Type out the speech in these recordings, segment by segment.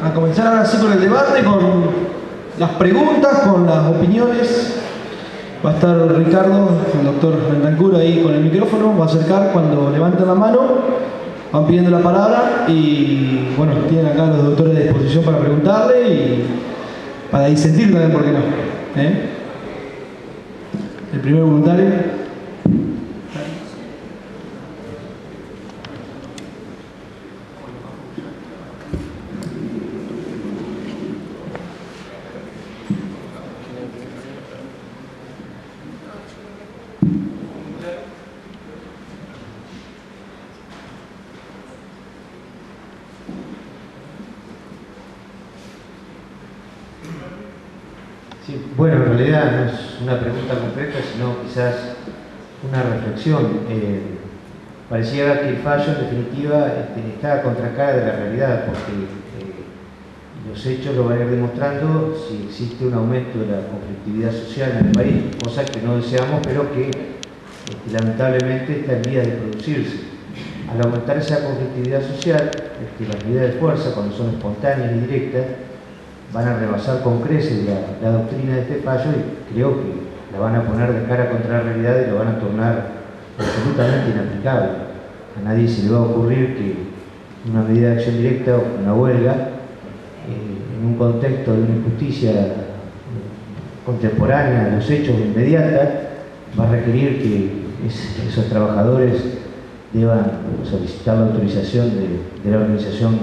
a comenzar ahora sí con el debate, con las preguntas, con las opiniones. Va a estar Ricardo, el doctor Bentancur ahí con el micrófono, va a acercar cuando levanten la mano, van pidiendo la palabra y bueno, tienen acá los doctores de disposición para preguntarle y para disentir también, ¿por qué no? El primer voluntario. Bueno, en realidad no es una pregunta concreta, sino quizás una reflexión. Pareciera que el fallo, en definitiva, está a contracara de la realidad, porque los hechos lo van a ir demostrando si existe un aumento de la conflictividad social en el país, cosa que no deseamos, pero que lamentablemente está en vías de producirse. Al aumentar esa conflictividad social, las medidas de fuerza, cuando son espontáneas y directas, van a rebasar con creces la doctrina de este fallo y creo que la van a poner de cara contra la realidad y lo van a tornar absolutamente inaplicable. A nadie se le va a ocurrir que una medida de acción directa o una huelga, en un contexto de una injusticia contemporánea de los hechos inmediata, va a requerir que esos trabajadores deban solicitar la autorización de la organización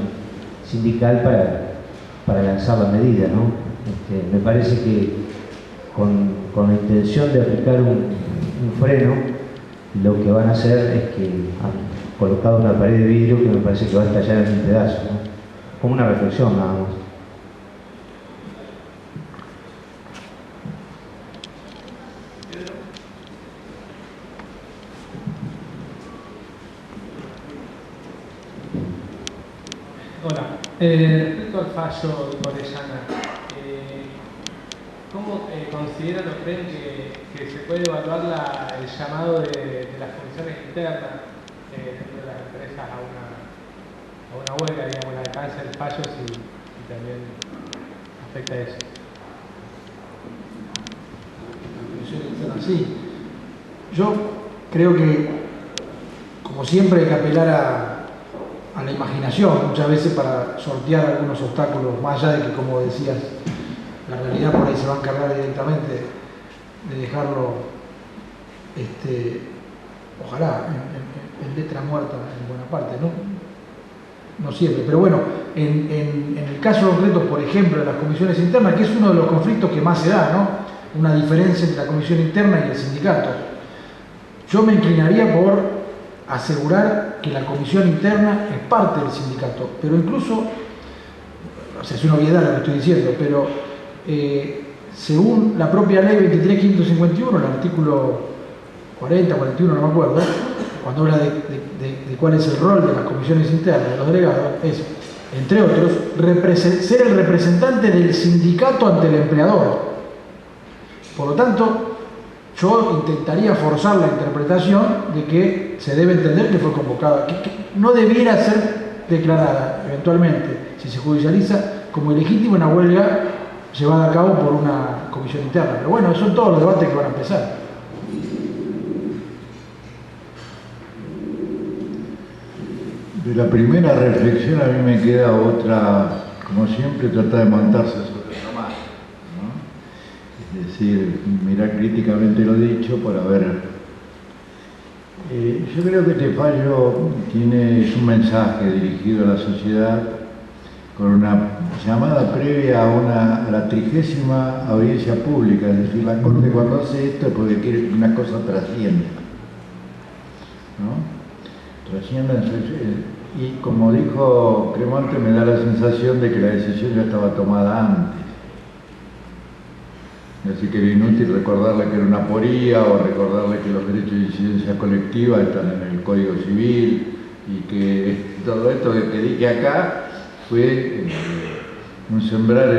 sindical para lanzar la medida, ¿no? Me parece que con la intención de aplicar un freno, lo que van a hacer es que han colocado una pared de vidrio que me parece que va a estallar en un pedazo, ¿no? Como una reflexión nada más. Hola, respecto al fallo de Orellana, ¿cómo consideran o creen que se puede evaluar el llamado de las comisiones internas dentro de las empresas a una huelga, digamos, el alcance del fallo si también afecta a eso? Sí, yo creo que, como siempre, hay que apelar a la imaginación, muchas veces para sortear algunos obstáculos, más allá de que, como decías, la realidad por ahí se va a encargar directamente de dejarlo, ojalá, en letra muerta en buena parte, no siempre. Pero bueno, en el caso concreto, por ejemplo, de las comisiones internas, que es uno de los conflictos que más se da, ¿no? Una diferencia entre la comisión interna y el sindicato. Yo me inclinaría por asegurar que la comisión interna es parte del sindicato, pero incluso, o sea, es una obviedad lo que estoy diciendo, pero según la propia ley 23.551, el artículo 40, 41, no me acuerdo, cuando habla de cuál es el rol de las comisiones internas, de los delegados, es, entre otros, ser el representante del sindicato ante el empleador. Por lo tanto, yo intentaría forzar la interpretación de que se debe entender que fue convocada, que no debiera ser declarada eventualmente, si se judicializa, como ilegítima una huelga llevada a cabo por una comisión interna. Pero bueno, esos son todos los debates que van a empezar. De la primera reflexión a mí me queda otra, como siempre, tratar de montarse sobre la marcha, ¿no? Es decir, mirar críticamente lo dicho para ver. Yo creo que este fallo es un mensaje dirigido a la sociedad con una llamada previa a la 30ª audiencia pública, es decir, la Corte cuando hace esto es porque quiere que una cosa trascienda, ¿no? Trascienda y como dijo Cremonte, me da la sensación de que la decisión ya estaba tomada antes. Así que era inútil recordarle que era una aporía o recordarle que los derechos de incidencia colectiva están en el Código Civil y que todo esto que dije acá fue un sembrar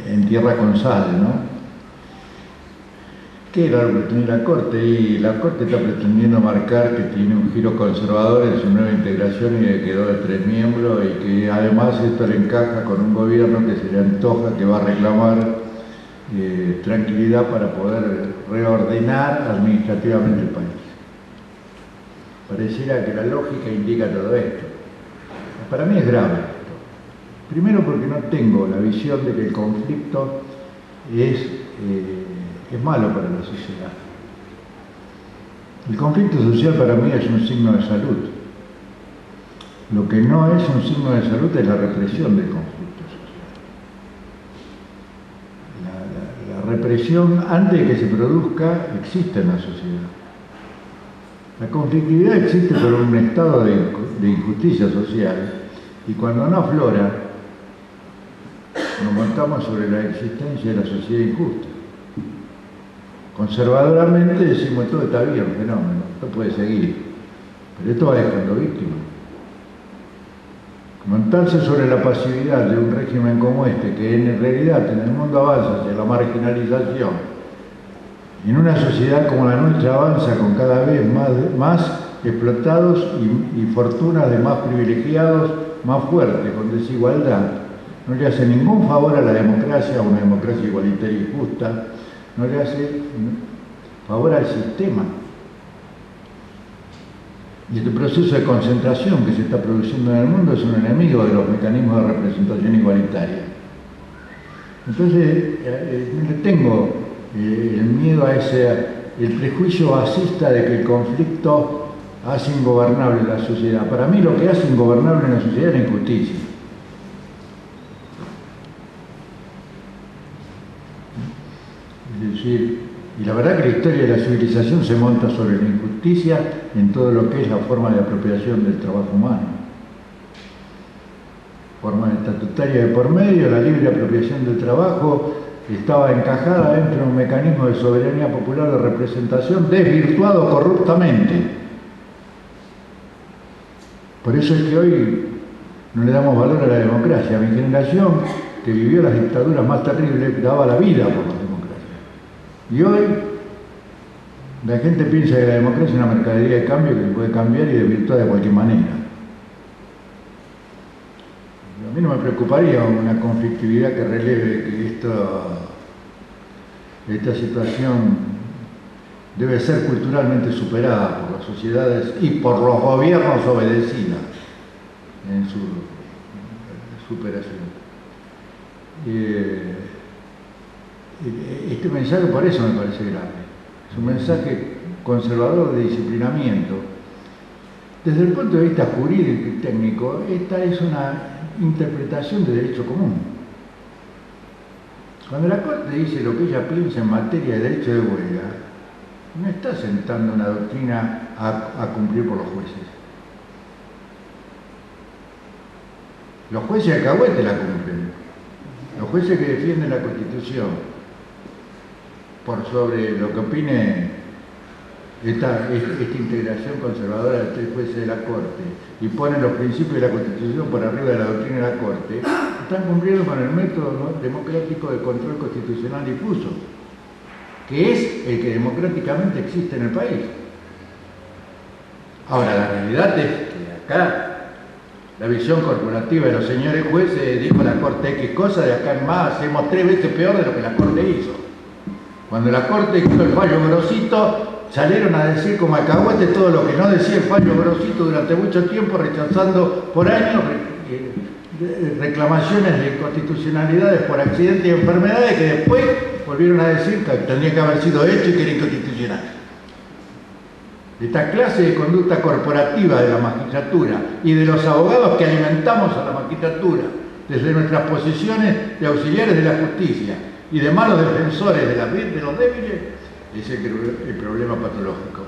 en tierra con sal, ¿no? ¿Qué era lo que tenía la Corte? Y la Corte está pretendiendo marcar que tiene un giro conservador en su nueva integración y que quedó de 3 miembros y que además esto le encaja con un gobierno que se le antoja que va a reclamar tranquilidad para poder reordenar administrativamente el país. Pareciera que la lógica indica todo esto. Para mí es grave esto. Primero porque no tengo la visión de que el conflicto es malo para la sociedad. El conflicto social para mí es un signo de salud. Lo que no es un signo de salud es la represión del conflicto social. La represión, antes de que se produzca, existe en la sociedad. La conflictividad existe por un estado de injusticia social y cuando no aflora, nos montamos sobre la existencia de la sociedad injusta. Conservadoramente decimos todo está bien, fenómeno, esto puede seguir, pero esto va dejando víctimas. Montarse sobre la pasividad de un régimen como este, que en realidad en el mundo avanza hacia la marginalización, en una sociedad como la nuestra avanza con cada vez más explotados y fortunas de más privilegiados, más fuertes, con desigualdad, no le hace ningún favor a la democracia, a una democracia igualitaria y justa, no le hace favor al sistema. Y este proceso de concentración que se está produciendo en el mundo es un enemigo de los mecanismos de representación igualitaria. Entonces, no le tengo el miedo a el prejuicio basista de que el conflicto hace ingobernable la sociedad. Para mí lo que hace ingobernable en la sociedad es la injusticia. Es decir, y la verdad que la historia de la civilización se monta sobre la injusticia en todo lo que es la forma de apropiación del trabajo humano. Forma estatutaria de por medio, la libre apropiación del trabajo estaba encajada dentro de un mecanismo de soberanía popular de representación desvirtuado corruptamente. Por eso es que hoy no le damos valor a la democracia. Mi generación, que vivió las dictaduras más terribles, daba la vida por la democracia. Y hoy la gente piensa que la democracia es una mercadería de cambio que se puede cambiar y desvirtuar de cualquier manera. A mí no me preocuparía una conflictividad que releve que esta situación debe ser culturalmente superada por las sociedades y por los gobiernos obedecidas en su superación. Este mensaje por eso me parece grave. Es un mensaje conservador de disciplinamiento. Desde el punto de vista jurídico y técnico, esta es una interpretación de derecho común. Cuando la Corte dice lo que ella piensa en materia de derecho de huelga, no está sentando una doctrina a cumplir por los jueces. Los jueces alcahuete la cumplen. Los jueces que defienden la Constitución, por sobre lo que opine esta integración conservadora de 3 jueces de la Corte y ponen los principios de la Constitución por arriba de la doctrina de la Corte, están cumpliendo con el método democrático de control constitucional difuso, que es el que democráticamente existe en el país. Ahora, la realidad es que acá la visión corporativa de los señores jueces dijo la Corte X cosa, de acá en más hacemos 3 veces peor de lo que la Corte hizo. Cuando la Corte hizo el fallo Grosito, salieron a decir como alcahuete todo lo que no decía el fallo Grosito durante mucho tiempo, rechazando por años reclamaciones de inconstitucionalidades por accidentes y enfermedades que después volvieron a decir que tendría que haber sido hecho y que era inconstitucional. Esta clase de conducta corporativa de la magistratura y de los abogados que alimentamos a la magistratura desde nuestras posiciones de auxiliares de la justicia y de malos defensores de los débiles, es el problema patológico.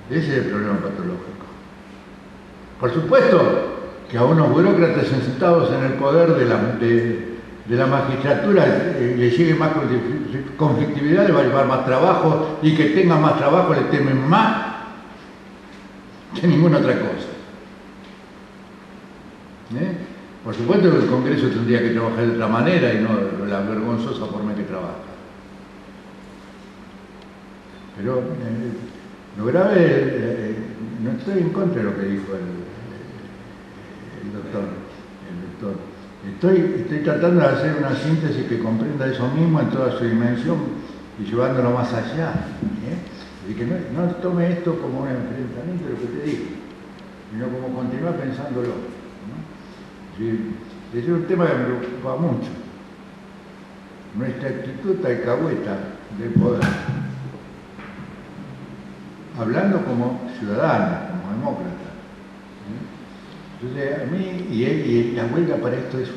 Ese es el problema patológico. Por supuesto que a unos burócratas sentados en el poder de la magistratura le llegue más conflictividad, le va a llevar más trabajo, y que tenga más trabajo le temen más que ninguna otra cosa. Por supuesto que el Congreso tendría que trabajar de otra manera y no de la vergonzosa forma en que trabaja. Pero lo grave, no estoy en contra de lo que dijo el doctor. Estoy tratando de hacer una síntesis que comprenda eso mismo en toda su dimensión y llevándolo más allá. Y que no tome esto como un enfrentamiento de lo que te digo, sino como continuar pensándolo, ¿no? Ese es un tema que me preocupa mucho. Nuestra actitud alcahueta del poder, hablando como ciudadanos, como demócratas. Entonces, a mí, y la huelga para esto es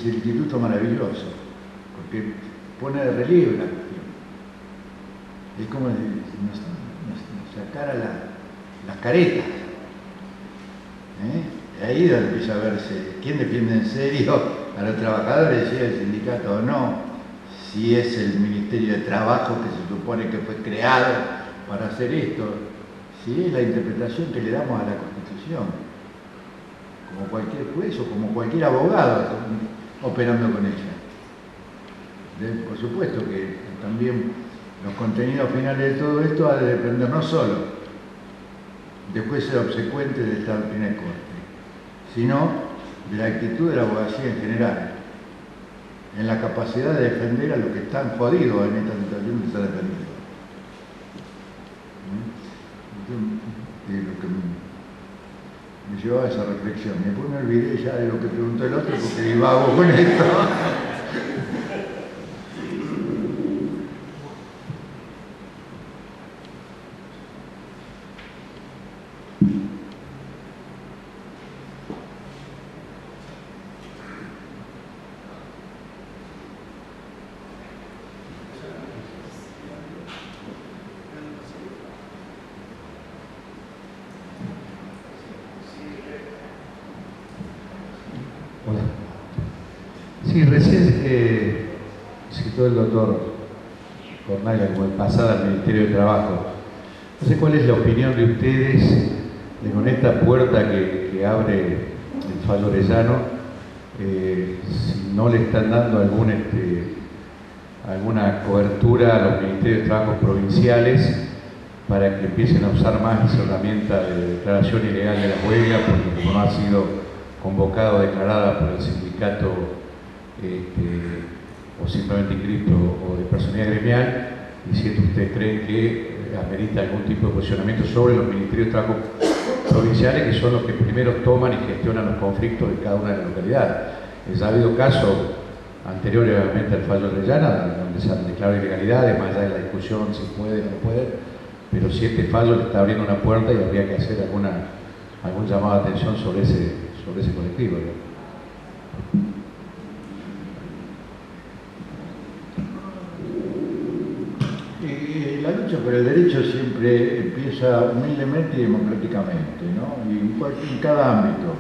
el instituto maravilloso, porque pone de relieve la cuestión. Es como si nos sacara las caretas. Ahí es donde empieza a verse quién defiende en serio a los trabajadores, si es el sindicato o no, si es el Ministerio de Trabajo que se supone que fue creado para hacer esto, si es la interpretación que le damos a la Constitución, como cualquier juez o como cualquier abogado operando con ella. Por supuesto que también los contenidos finales de todo esto ha de depender no solo de jueces obsecuentes de esta doctrina de corte, sino de la actitud de la abogacía en general, en la capacidad de defender a los que están jodidos en esta situación de ser defendidos. Lo que me llevaba a esa reflexión. Después me olvidé ya de lo que preguntó el otro porque divago con esto. Sí, recién citó el doctor Cornaglia como en pasada al Ministerio de Trabajo. No sé cuál es la opinión de ustedes de con esta puerta que abre el fallo Orellano, si no le están dando alguna cobertura a los Ministerios de Trabajo provinciales para que empiecen a usar más esa herramienta de declaración ilegal de la huelga, porque como no ha sido convocada o declarada por el sindicato o simplemente inscrito o de personalidad gremial, y si ustedes creen que amerita algún tipo de posicionamiento sobre los ministerios de trabajo provinciales, que son los que primero toman y gestionan los conflictos de cada una de las localidades. Ya ha habido casos anteriores obviamente al fallo de Orellana, donde se han declarado ilegalidades, más allá de la discusión si puede o no puede, pero si este fallo le está abriendo una puerta y habría que hacer algún llamado de atención sobre ese colectivo, ¿no? La lucha por el derecho siempre empieza humildemente y democráticamente, ¿no? Y en cada ámbito.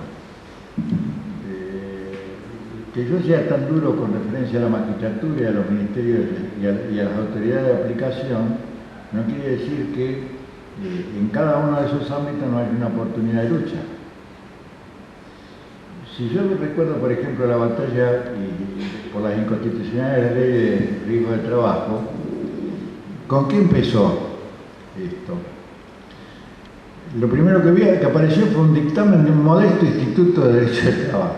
Que yo sea tan duro con referencia a la magistratura y a los ministerios y a las autoridades de aplicación, no quiere decir que en cada uno de esos ámbitos no haya una oportunidad de lucha. Si yo recuerdo, por ejemplo, la batalla por las inconstitucionalidades de la ley de riesgo de trabajo, ¿con qué empezó esto? Lo primero que apareció fue un dictamen de un modesto Instituto de Derecho del Trabajo.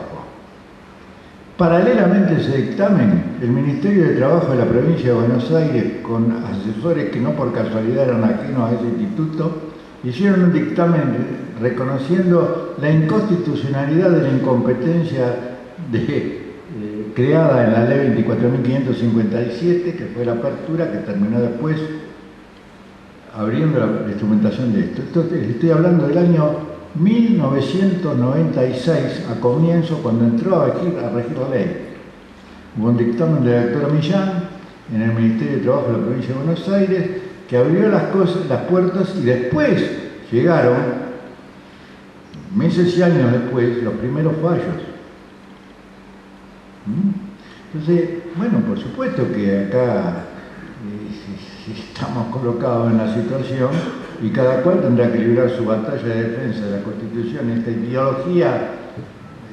Paralelamente a ese dictamen, el Ministerio de Trabajo de la provincia de Buenos Aires, con asesores que no por casualidad eran ajenos a ese instituto, hicieron un dictamen reconociendo la inconstitucionalidad de la incompetencia creada en la ley 24.557, que fue la apertura que terminó después abriendo la instrumentación de esto. Estoy hablando del año 1996, a comienzo, cuando entró a regir la ley. Hubo un dictamen de la doctora Millán en el Ministerio de Trabajo de la provincia de Buenos Aires que abrió las puertas, y después llegaron, meses y años después, los primeros fallos. Entonces, bueno, por supuesto que acá estamos colocados en la situación y cada cual tendrá que librar su batalla de defensa de la Constitución. Esta ideología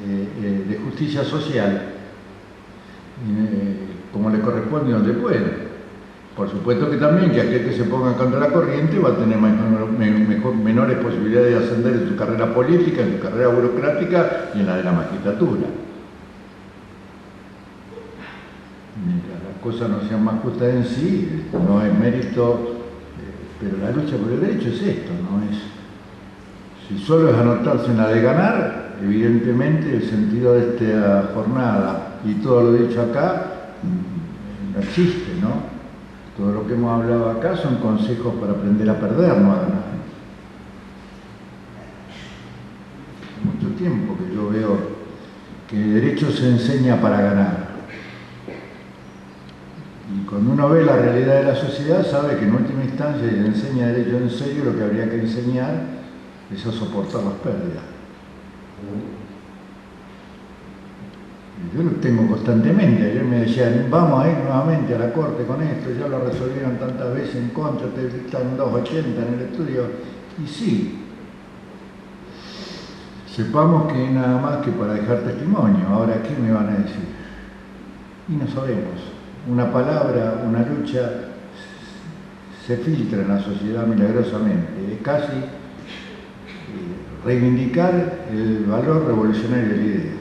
de justicia social, como le corresponde y donde puede. Por supuesto que también que aquel que se ponga contra la corriente va a tener menores posibilidades de ascender en su carrera política, en su carrera burocrática y en la de la magistratura. Mientras las cosas no sean más justas en sí, no es mérito, pero la lucha por el derecho es esto, no es. Si solo es anotarse en la de ganar, evidentemente el sentido de esta jornada y todo lo dicho acá no existe, ¿no? Todo lo que hemos hablado acá son consejos para aprender a perder, no a ganar. Hace mucho tiempo que yo veo que el derecho se enseña para ganar. Y cuando uno ve la realidad de la sociedad, sabe que en última instancia, y enseña derecho en serio, lo que habría que enseñar es a soportar las pérdidas. Yo lo tengo constantemente. Ayer me decían, vamos a ir nuevamente a la corte con esto, ya lo resolvieron tantas veces en contra, te dictan 280 en el estudio. Y sí, sepamos que nada más que para dejar testimonio. Ahora, ¿qué me van a decir? Y no sabemos. Una palabra, una lucha se filtra en la sociedad milagrosamente. Es casi reivindicar el valor revolucionario de la idea.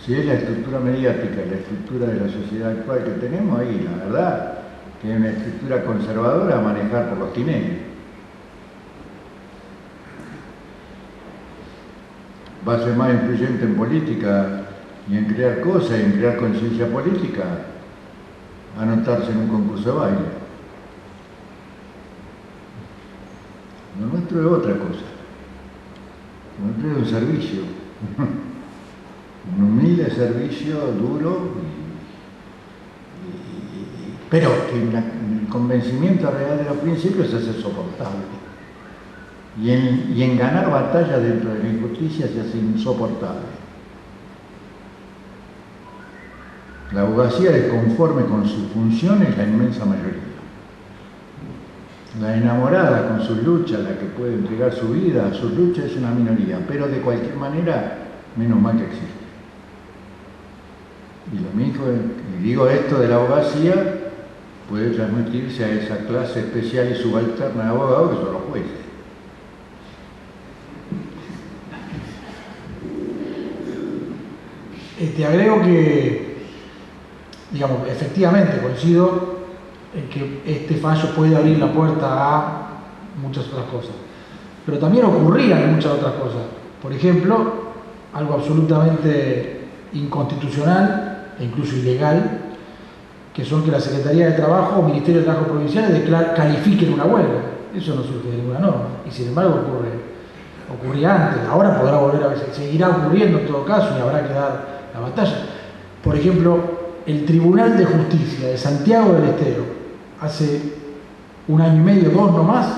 Si es la estructura mediática, la estructura de la sociedad actual que tenemos ahí, la verdad, que es una estructura conservadora a manejar por los tineros. Va a ser más influyente en política y en crear cosas y en crear conciencia política, anotarse en un concurso de baile. Lo nuestro es otra cosa. Lo nuestro es un servicio. Un humilde servicio duro, pero que el convencimiento real de los principios se hace soportable. Y en ganar batalla dentro de la injusticia se hace insoportable. La abogacía desconforme con sus funciones, la inmensa mayoría. La enamorada con sus luchas, la que puede entregar su vida a sus luchas, es una minoría, pero de cualquier manera, menos mal que existe. Y lo mismo, y digo esto de la abogacía, puede transmitirse a esa clase especial y subalterna de abogados que son los jueces. Te agrego que, digamos, efectivamente coincido en que este fallo puede abrir la puerta a muchas otras cosas, pero también ocurrían muchas otras cosas. Por ejemplo, algo absolutamente inconstitucional e incluso ilegal, que son que la Secretaría de Trabajo o Ministerio de Trabajo Provinciales califiquen una huelga. Eso no surge de ninguna norma, y sin embargo ocurría antes. Ahora podrá volver a veces, seguirá ocurriendo en todo caso y habrá que dar la batalla. Por ejemplo, el Tribunal de Justicia de Santiago del Estero, hace un año y medio, 2 nomás,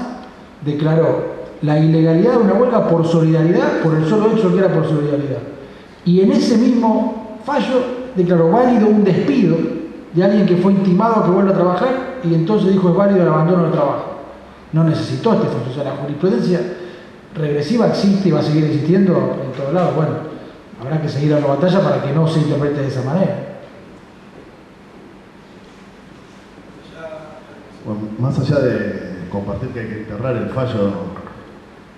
declaró la ilegalidad de una huelga por solidaridad, por el solo hecho que era por solidaridad. Y en ese mismo fallo declaró válido un despido de alguien que fue intimado a que vuelva a trabajar y entonces dijo es válido el abandono del trabajo. No necesitó este fallo. O sea, la jurisprudencia regresiva existe y va a seguir existiendo en todos lados. Bueno, habrá que seguir dando batalla para que no se interprete de esa manera. Bueno, más allá de compartir que hay que enterrar el fallo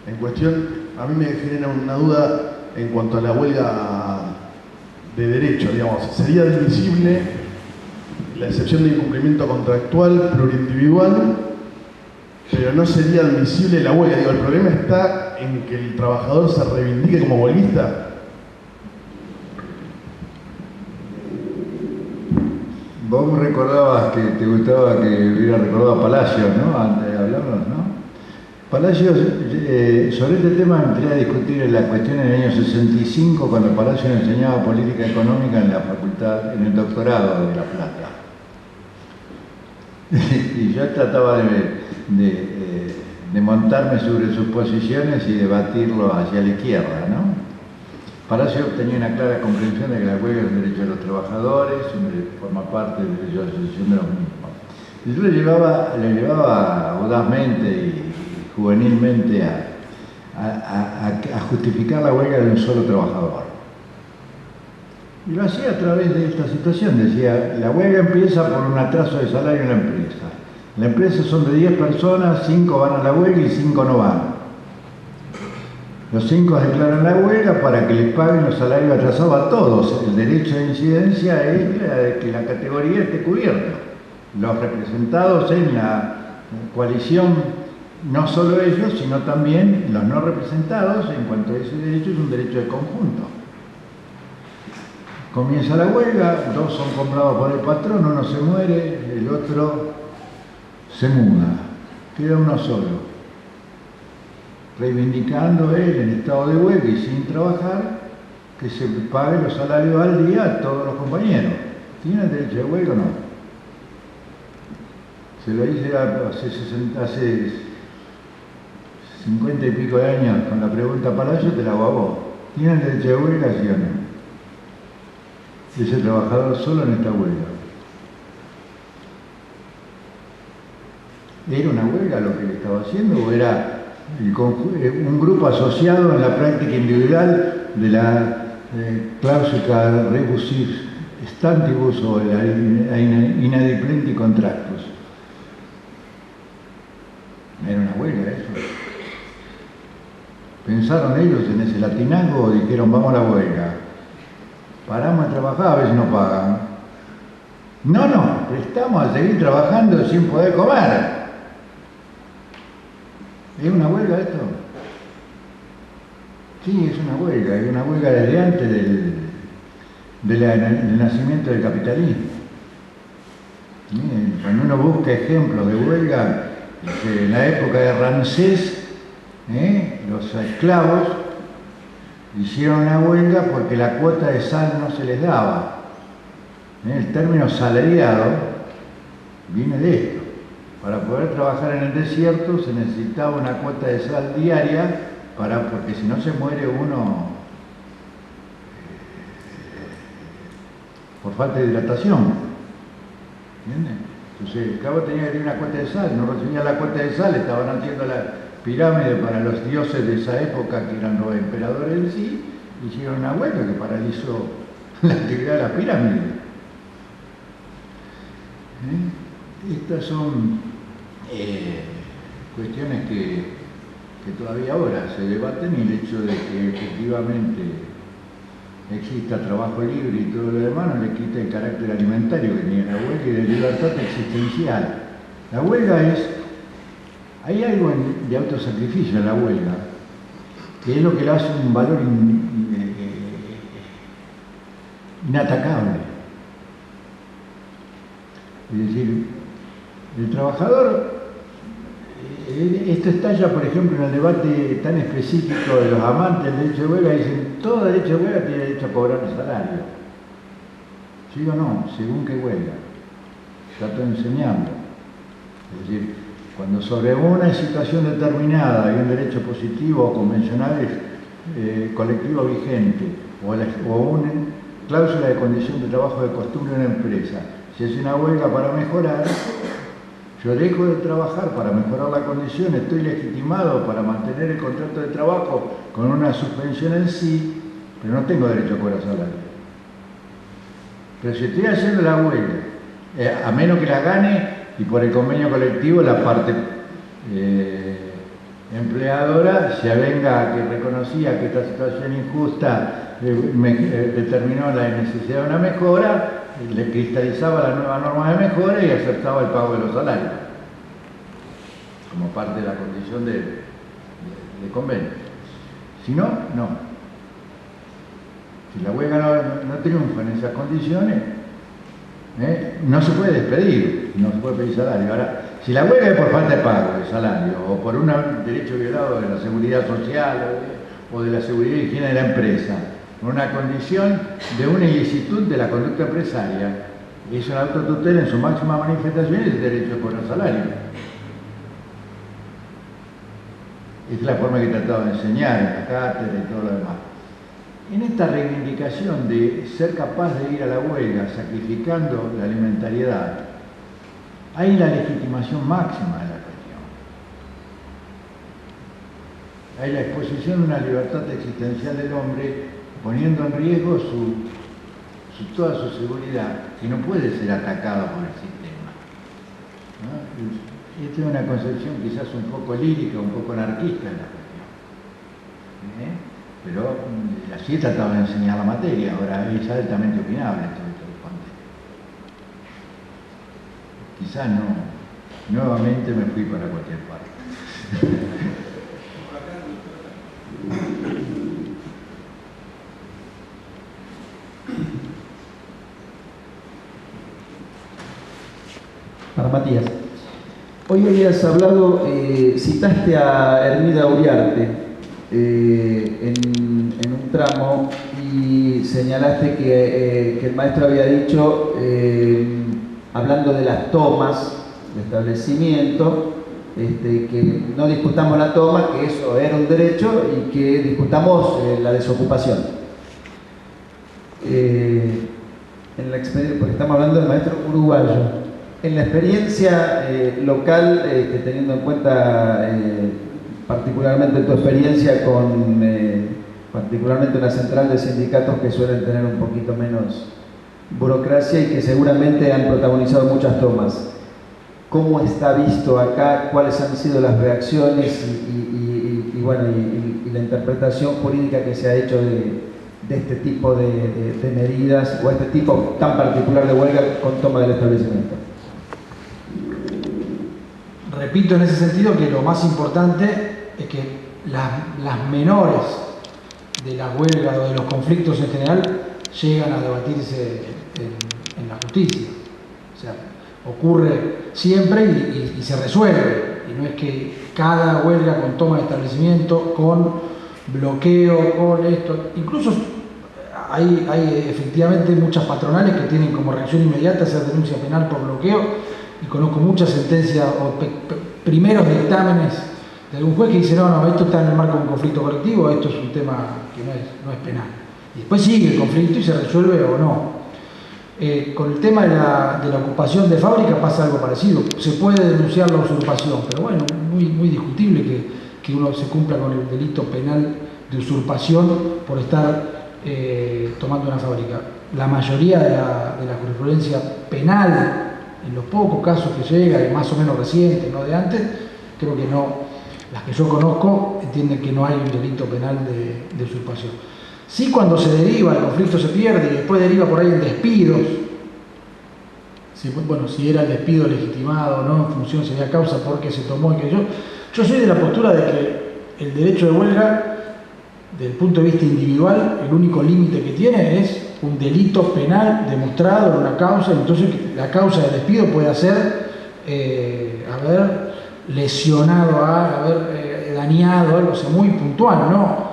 en cuestión, a mí me genera una duda en cuanto a la huelga de derecho, digamos. ¿Sería admisible la excepción de incumplimiento contractual plurindividual, pero no sería admisible la huelga? Digo, el problema está en que el trabajador se reivindique como huelguista. Vos recordabas que te gustaba que hubiera recordado a Palacios, ¿no? Antes de hablarnos, ¿no? Palacios, sobre este tema entré a discutir en la cuestión en el año 65, cuando Palacios enseñaba política económica en la facultad, en el doctorado de La Plata. Y yo trataba de montarme sobre sus posiciones y debatirlo hacia la izquierda, ¿no? Palacios tenía una clara comprensión de que la huelga es un derecho de los trabajadores, forma parte del derecho de asociación de los mismos. Y yo le llevaba audazmente y juvenilmente a justificar la huelga de un solo trabajador. Y lo hacía a través de esta situación. Decía, la huelga empieza por un atraso de salario en la empresa. La empresa son de 10 personas, 5 van a la huelga y 5 no van. Los 5 declaran la huelga para que les paguen los salarios atrasados a todos. El derecho de incidencia es que la categoría esté cubierta. Los representados en la coalición, no solo ellos, sino también los no representados, en cuanto a ese derecho, es un derecho de conjunto. Comienza la huelga, 2 son comprados por el patrón, uno se muere, el otro se muda, queda uno solo, reivindicando él en estado de huelga y sin trabajar, que se pague los salarios al día a todos los compañeros. ¿Tienen derecho de huelga o no? Se lo hice hace 50 y pico de años con la pregunta para ellos, te la hago a vos. ¿Tienen derecho de huelga, sí o no? Ese trabajador solo en esta huelga. ¿Era una huelga lo que le estaba haciendo o era un grupo asociado en la práctica individual de la cláusula rebus stantibus o la inadimplenti contractus? ¿Era una huelga eso? ¿Pensaron ellos en ese latinazgo o dijeron vamos a la huelga? Paramos a trabajar a ver si nos pagan. No, prestamos a seguir trabajando sin poder comer. ¿Es una huelga esto? Sí, es una huelga desde antes del nacimiento del capitalismo. Cuando uno busca ejemplos de huelga, en la época de Ramsés, los esclavos hicieron una huelga porque la cuota de sal no se les daba. El término salariado viene de esto. Para poder trabajar en el desierto se necesitaba una cuota de sal diaria, porque si no se muere uno por falta de hidratación. ¿Entiendes? Entonces el esclavo tenía que tener una cuota de sal, no recibía la cuota de sal, estaban haciendo la pirámide para los dioses de esa época, que eran los emperadores en sí, hicieron una huelga que paralizó la actividad de la pirámide. Estas son cuestiones que todavía ahora se debaten, y el hecho de que efectivamente exista trabajo libre y todo lo demás no le quita el carácter alimentario que tiene la huelga y de libertad existencial. La huelga hay algo de autosacrificio en la huelga, que es lo que le hace un valor inatacable. Es decir, el trabajador, esto estalla, por ejemplo, en el debate tan específico de los amantes del derecho de huelga, dicen, todo derecho de huelga tiene derecho a cobrar el salario. ¿Sí o no? Según qué huelga. Trato enseñando. Es decir, cuando sobre una situación determinada hay un derecho positivo o convencional colectivo vigente o una cláusula de condición de trabajo de costumbre de una empresa, si hace una huelga para mejorar, yo dejo de trabajar para mejorar la condición, estoy legitimado para mantener el contrato de trabajo con una suspensión en sí, pero no tengo derecho a cobrar salario. Pero si estoy haciendo la huelga, a menos que la gane y por el convenio colectivo la parte empleadora se avenga a que reconocía que esta situación injusta determinó la necesidad de una mejora, le cristalizaba la nueva norma de mejora y aceptaba el pago de los salarios como parte de la condición de convenio. Si no, no. Si la huelga no triunfa en esas condiciones, no se puede despedir, no se puede pedir salario. Ahora, si la huelga es por falta de pago de salario o por un derecho violado de la seguridad social o de la seguridad y higiene de la empresa, una condición de una ilicitud de la conducta empresaria, es una autotutela en su máxima manifestación y el derecho a cobrar salario. Es la forma que he tratado de enseñar en la cátedra y todo lo demás. En esta reivindicación de ser capaz de ir a la huelga sacrificando la alimentariedad, hay la legitimación máxima de la cuestión. hay la exposición de una libertad existencial del hombre poniendo en riesgo toda su seguridad, que no puede ser atacada por el sistema, ¿no? Y esta es una concepción quizás un poco lírica, un poco anarquista en la cuestión, pero así he tratado de enseñar la materia. Ahora es altamente opinable todo esto que conté. Quizás no, nuevamente me fui para cualquier parte. Para Matías. Hoy habías hablado, citaste a Hermida Uriarte en un tramo y señalaste que el maestro había dicho, hablando de las tomas de establecimiento, que no discutamos la toma, que eso era un derecho y que discutamos la desocupación. Porque estamos hablando del maestro uruguayo. En la experiencia local, teniendo en cuenta particularmente tu experiencia con particularmente una central de sindicatos que suelen tener un poquito menos burocracia y que seguramente han protagonizado muchas tomas, ¿cómo está visto acá? ¿Cuáles han sido las reacciones y la interpretación jurídica que se ha hecho de este tipo de medidas o este tipo tan particular de huelga con toma del establecimiento? Repito en ese sentido que lo más importante es que las menores de la huelga o de los conflictos en general llegan a debatirse en la justicia. O sea, ocurre siempre y se resuelve. Y no es que cada huelga con toma de establecimiento, con bloqueo, con esto. Incluso hay efectivamente muchas patronales que tienen como reacción inmediata hacer denuncia penal por bloqueo. Y conozco muchas sentencias o primeros dictámenes de algún juez que dice no, esto está en el marco de un conflicto colectivo, esto es un tema que no es penal. Y después sigue el conflicto y se resuelve o no. Con el tema de la ocupación de fábrica pasa algo parecido. Se puede denunciar la usurpación, pero bueno, muy discutible que uno se cumpla con el delito penal de usurpación por estar tomando una fábrica. La mayoría de la jurisprudencia penal, en los pocos casos que llega, y más o menos recientes, no de antes, creo que no, las que yo conozco entienden que no hay un delito penal de usurpación. Sí, cuando se deriva, el conflicto se pierde y después deriva por ahí en despidos. Si era el despido legitimado o no, en función si había causa porque se tomó y que yo soy de la postura de que el derecho de huelga, desde el punto de vista individual, el único límite que tiene es un delito penal demostrado en una causa. Entonces la causa del despido puede ser haber lesionado, haber dañado algo, o sea, muy puntual, ¿no?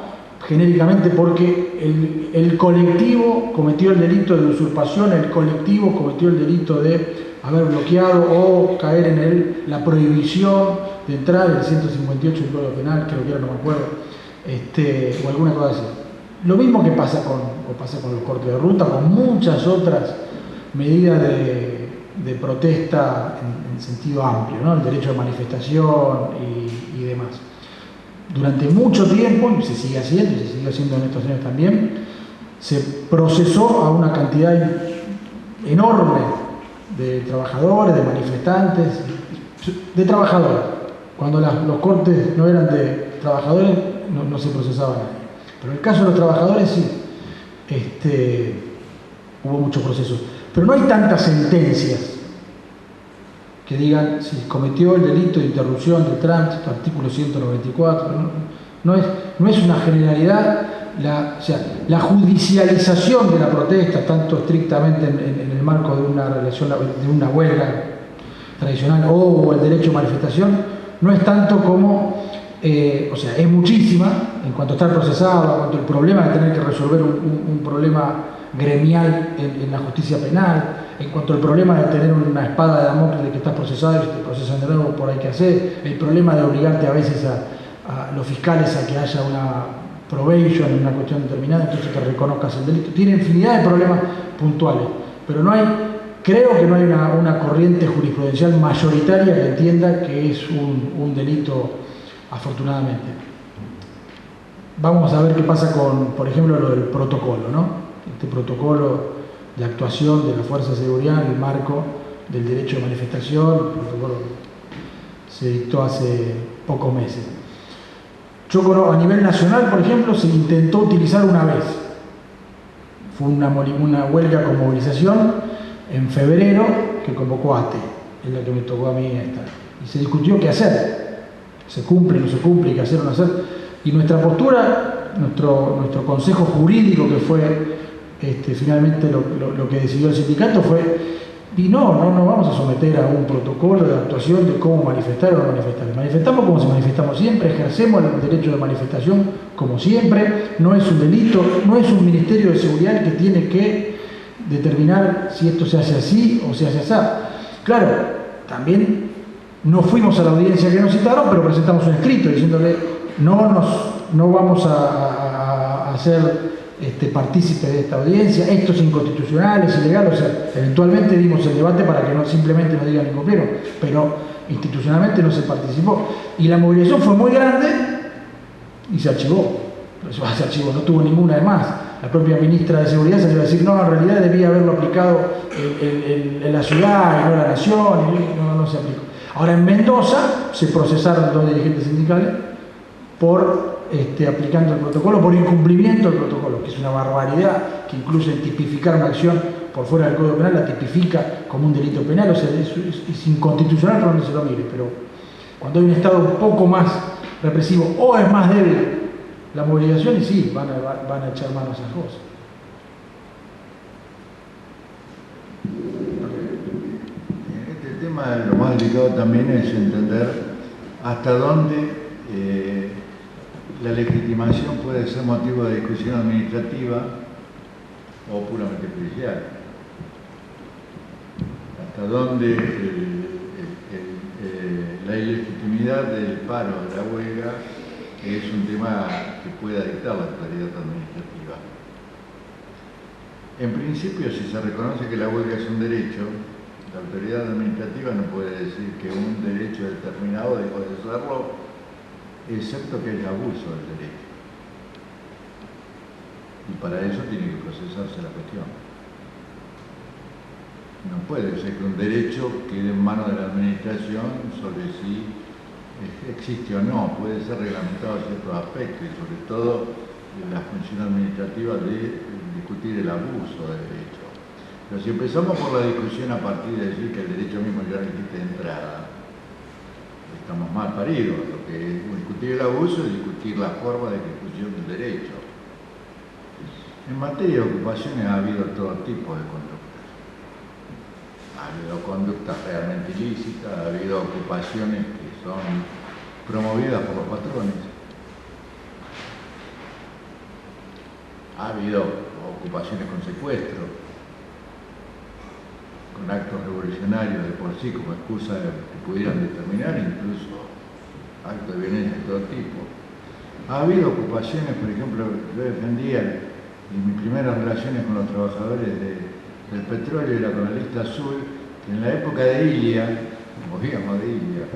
Genéricamente porque el colectivo cometió el delito de usurpación, el colectivo cometió el delito de haber bloqueado o caer en la prohibición de entrar, el 158 del Código Penal, creo que era, no me acuerdo, o alguna cosa así. Lo mismo que pasa con los cortes de ruta, con muchas otras medidas de protesta en sentido amplio, ¿no? El derecho de manifestación y demás. Durante mucho tiempo, y se sigue haciendo, y se sigue haciendo en estos años también, se procesó a una cantidad enorme de trabajadores, de manifestantes, de trabajadores. Cuando los cortes no eran de trabajadores, no se procesaba a nadie. Pero en el caso de los trabajadores sí, hubo muchos procesos. Pero no hay tantas sentencias que digan si cometió el delito de interrupción del tránsito, artículo 194, no es una generalidad. La judicialización de la protesta, tanto estrictamente en el marco de una relación, de una huelga tradicional o el derecho de manifestación, no es tanto como, es muchísima en cuanto a estar procesado, en cuanto al problema de tener que resolver un problema gremial en la justicia penal, en cuanto al problema de tener una espada de Damocles de que estás procesado y te procesan de nuevo por ahí que hacer, el problema de obligarte a veces a los fiscales a que haya una probation en una cuestión determinada, entonces que reconozcas el delito. Tiene infinidad de problemas puntuales, pero creo que no hay una corriente jurisprudencial mayoritaria que entienda que es un delito, afortunadamente. vamos a ver qué pasa con, por ejemplo, lo del protocolo, ¿no? Este protocolo de actuación de la Fuerza de Seguridad en el marco del derecho de manifestación, el protocolo se dictó hace pocos meses. Yo conozco, a nivel nacional, por ejemplo, se intentó utilizar una vez. Fue una huelga con movilización en febrero que convocó ATE, es la que me tocó a mí estar. Y se discutió qué hacer. ¿Se cumple, no se cumple, qué hacer o no hacer? Y nuestra postura, nuestro consejo jurídico, que fue finalmente lo que decidió el sindicato, fue, y no vamos a someter a un protocolo de actuación de cómo manifestar o no manifestar. Manifestamos como si manifestamos siempre, ejercemos el derecho de manifestación como siempre, no es un delito, no es un Ministerio de Seguridad que tiene que determinar si esto se hace así o se hace así. Claro, también no fuimos a la audiencia que nos citaron, pero presentamos un escrito diciéndole no vamos a hacer partícipe de esta audiencia, esto es inconstitucional, es ilegal, o sea, eventualmente dimos el debate para que no simplemente nos digan incumplieron, pero institucionalmente no se participó. Y la movilización fue muy grande y se archivó. Se archivó, no tuvo ninguna de más. La propia ministra de Seguridad salió a decir, no, en realidad debía haberlo aplicado en la ciudad y no en la nación, y no se aplicó. Ahora en Mendoza se procesaron 2 dirigentes sindicales por aplicando el protocolo, por incumplimiento del protocolo, que es una barbaridad, que incluso en tipificar una acción por fuera del Código Penal la tipifica como un delito penal, o sea, es inconstitucional por donde se lo mire, pero cuando hay un Estado un poco más represivo o es más débil la movilización, y sí, van a echar mano a esas cosas. Este tema, lo más delicado también es entender hasta dónde la legitimación puede ser motivo de discusión administrativa o puramente judicial. Hasta dónde la ilegitimidad del paro de la huelga es un tema que pueda dictar la autoridad administrativa. En principio, si se reconoce que la huelga es un derecho, la autoridad administrativa no puede decir que un derecho determinado dejó de serlo, excepto que haya abuso del derecho. Y para eso tiene que procesarse la cuestión. No puede ser que un derecho quede en manos de la administración sobre si existe o no. Puede ser reglamentado en ciertos aspectos y sobre todo la función administrativa de discutir el abuso del derecho. Pero si empezamos por la discusión a partir de decir que el derecho mismo ya no existe de entrada, estamos mal paridos, porque discutir el abuso es discutir la forma de ejecución del derecho. En materia de ocupaciones ha habido todo tipo de conductas. Ha habido conductas realmente ilícitas, ha habido ocupaciones que son promovidas por los patrones. Ha habido ocupaciones con secuestro, con actos revolucionarios de por sí como excusa que pudieran determinar incluso actos de violencia de todo tipo. Ha habido ocupaciones, por ejemplo, yo defendía en mis primeras relaciones con los trabajadores del petróleo era con la lista azul, que en la época de Ilia, movíamos de Ilia,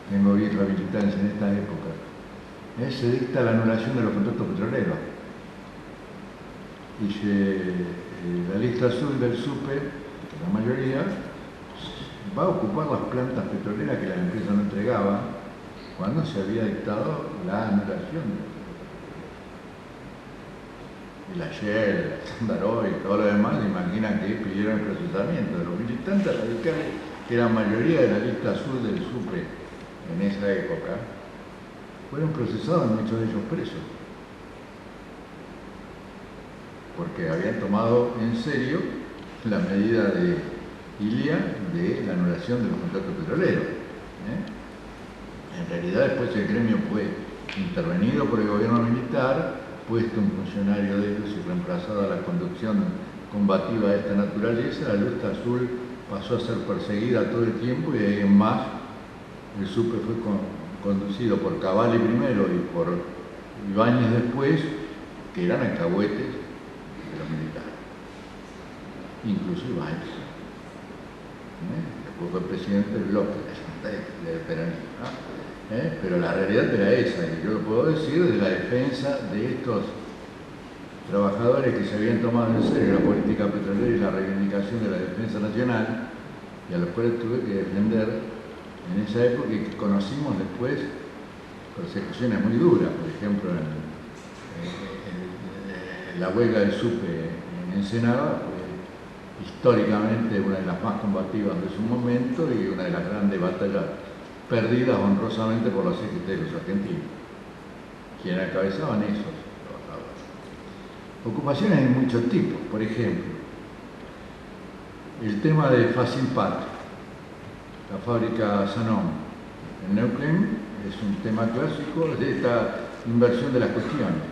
tengo vieja militancia en esta época, se dicta la anulación de los contratos petroleros. Y la lista azul del SUPE, la mayoría, va a ocupar las plantas petroleras que las empresas no entregaban cuando se había dictado la anulación de la Shell, la Standard Oil y todo lo demás. Imaginan que pidieron el procesamiento de los militantes radicales, que eran mayoría de la lista azul del SUPE en esa época, fueron procesados, muchos de ellos presos, porque habían tomado en serio la medida de Ilia de la anulación de los contratos petroleros. En realidad después el gremio fue intervenido por el gobierno militar, puesto un funcionario de ellos y reemplazada la conducción combativa de esta naturaleza. La lista azul pasó a ser perseguida todo el tiempo y de ahí en más el SUPE fue conducido por Cavalli primero y por Ibáñez después, que eran alcahuetes de los militares. Incluso Ibáñez, después fue presidente del bloque del peronismo. Pero la realidad era esa, y yo lo puedo decir de la defensa de estos trabajadores que se habían tomado en serio la política petrolera y la reivindicación de la defensa nacional, y a los cuales tuve que defender en esa época y que conocimos después persecuciones muy duras, por ejemplo en la huelga del SUPE en Ensenada fue históricamente una de las más combativas de su momento y una de las grandes batallas perdidas honrosamente por la CGT de los argentinos, quienes encabezaban esos trabajadores. Ocupaciones de muchos tipos, por ejemplo, el tema de Facilpat, la fábrica Sanón en Neuquén, es un tema clásico de esta inversión de las cuestiones.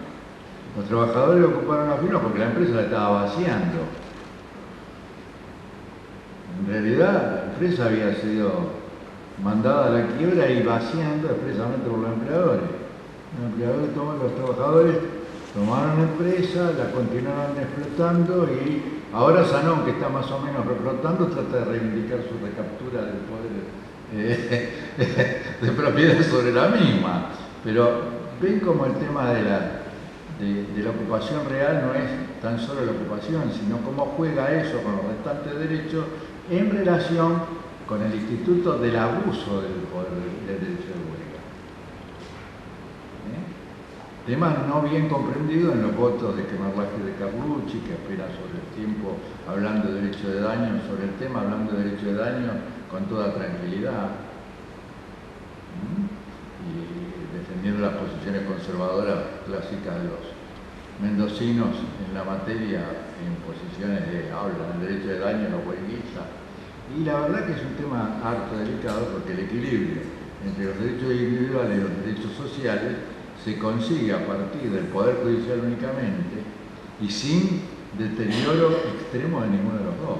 Los trabajadores ocuparon la firma porque la empresa la estaba vaciando. En realidad, la empresa había sido mandada a la quiebra y vaciando expresamente por los empleadores. Los trabajadores tomaron la empresa, la continuaron explotando y ahora Sanón, que está más o menos reflotando, trata de reivindicar su recaptura del poder de propiedad sobre la misma. Pero ven como el tema de la ocupación real no es tan solo la ocupación, sino cómo juega eso con los restantes derechos en relación con el instituto del abuso del poder del derecho de huelga. Tema no bien comprendido en los votos de Kemerlaje de Carlucci, que apenas sobre el tiempo hablando de derecho de daño, sobre el tema hablando de derecho de daño con toda tranquilidad y defendiendo las posiciones conservadoras clásicas de los mendocinos en la materia, en posiciones de habla del derecho de daño, los huelguistas. Y la verdad que es un tema harto delicado porque el equilibrio entre los derechos individuales y los derechos sociales se consigue a partir del Poder Judicial únicamente y sin deterioro extremo de ninguno de los dos.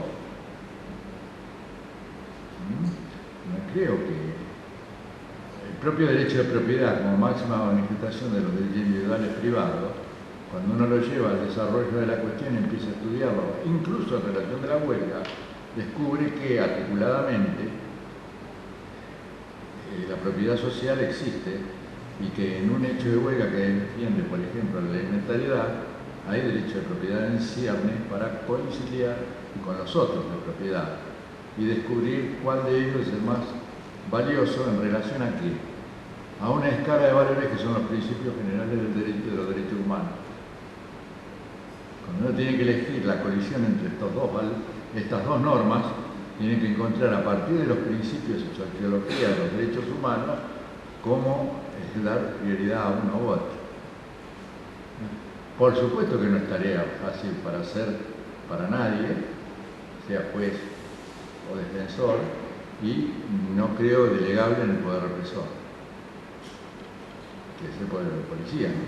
No creo que el propio derecho de propiedad como máxima manifestación de los derechos individuales privados, cuando uno lo lleva al desarrollo de la cuestión y empieza a estudiarlo, incluso en relación de la huelga, descubre que articuladamente la propiedad social existe y que en un hecho de huelga que defiende, por ejemplo, la elementalidad, hay derecho de propiedad en ciernes para conciliar con los otros de propiedad y descubrir cuál de ellos es el más valioso en relación a qué, a una escala de valores que son los principios generales del derecho y de los derechos humanos. Cuando uno tiene que elegir la colisión entre estas dos normas, tiene que encontrar a partir de los principios y sociología de los derechos humanos cómo dar prioridad a uno u otro. Por supuesto que no es tarea fácil para hacer para nadie, sea juez o defensor, y no creo delegable en el poder represor, que es el poder de la policía, ¿no?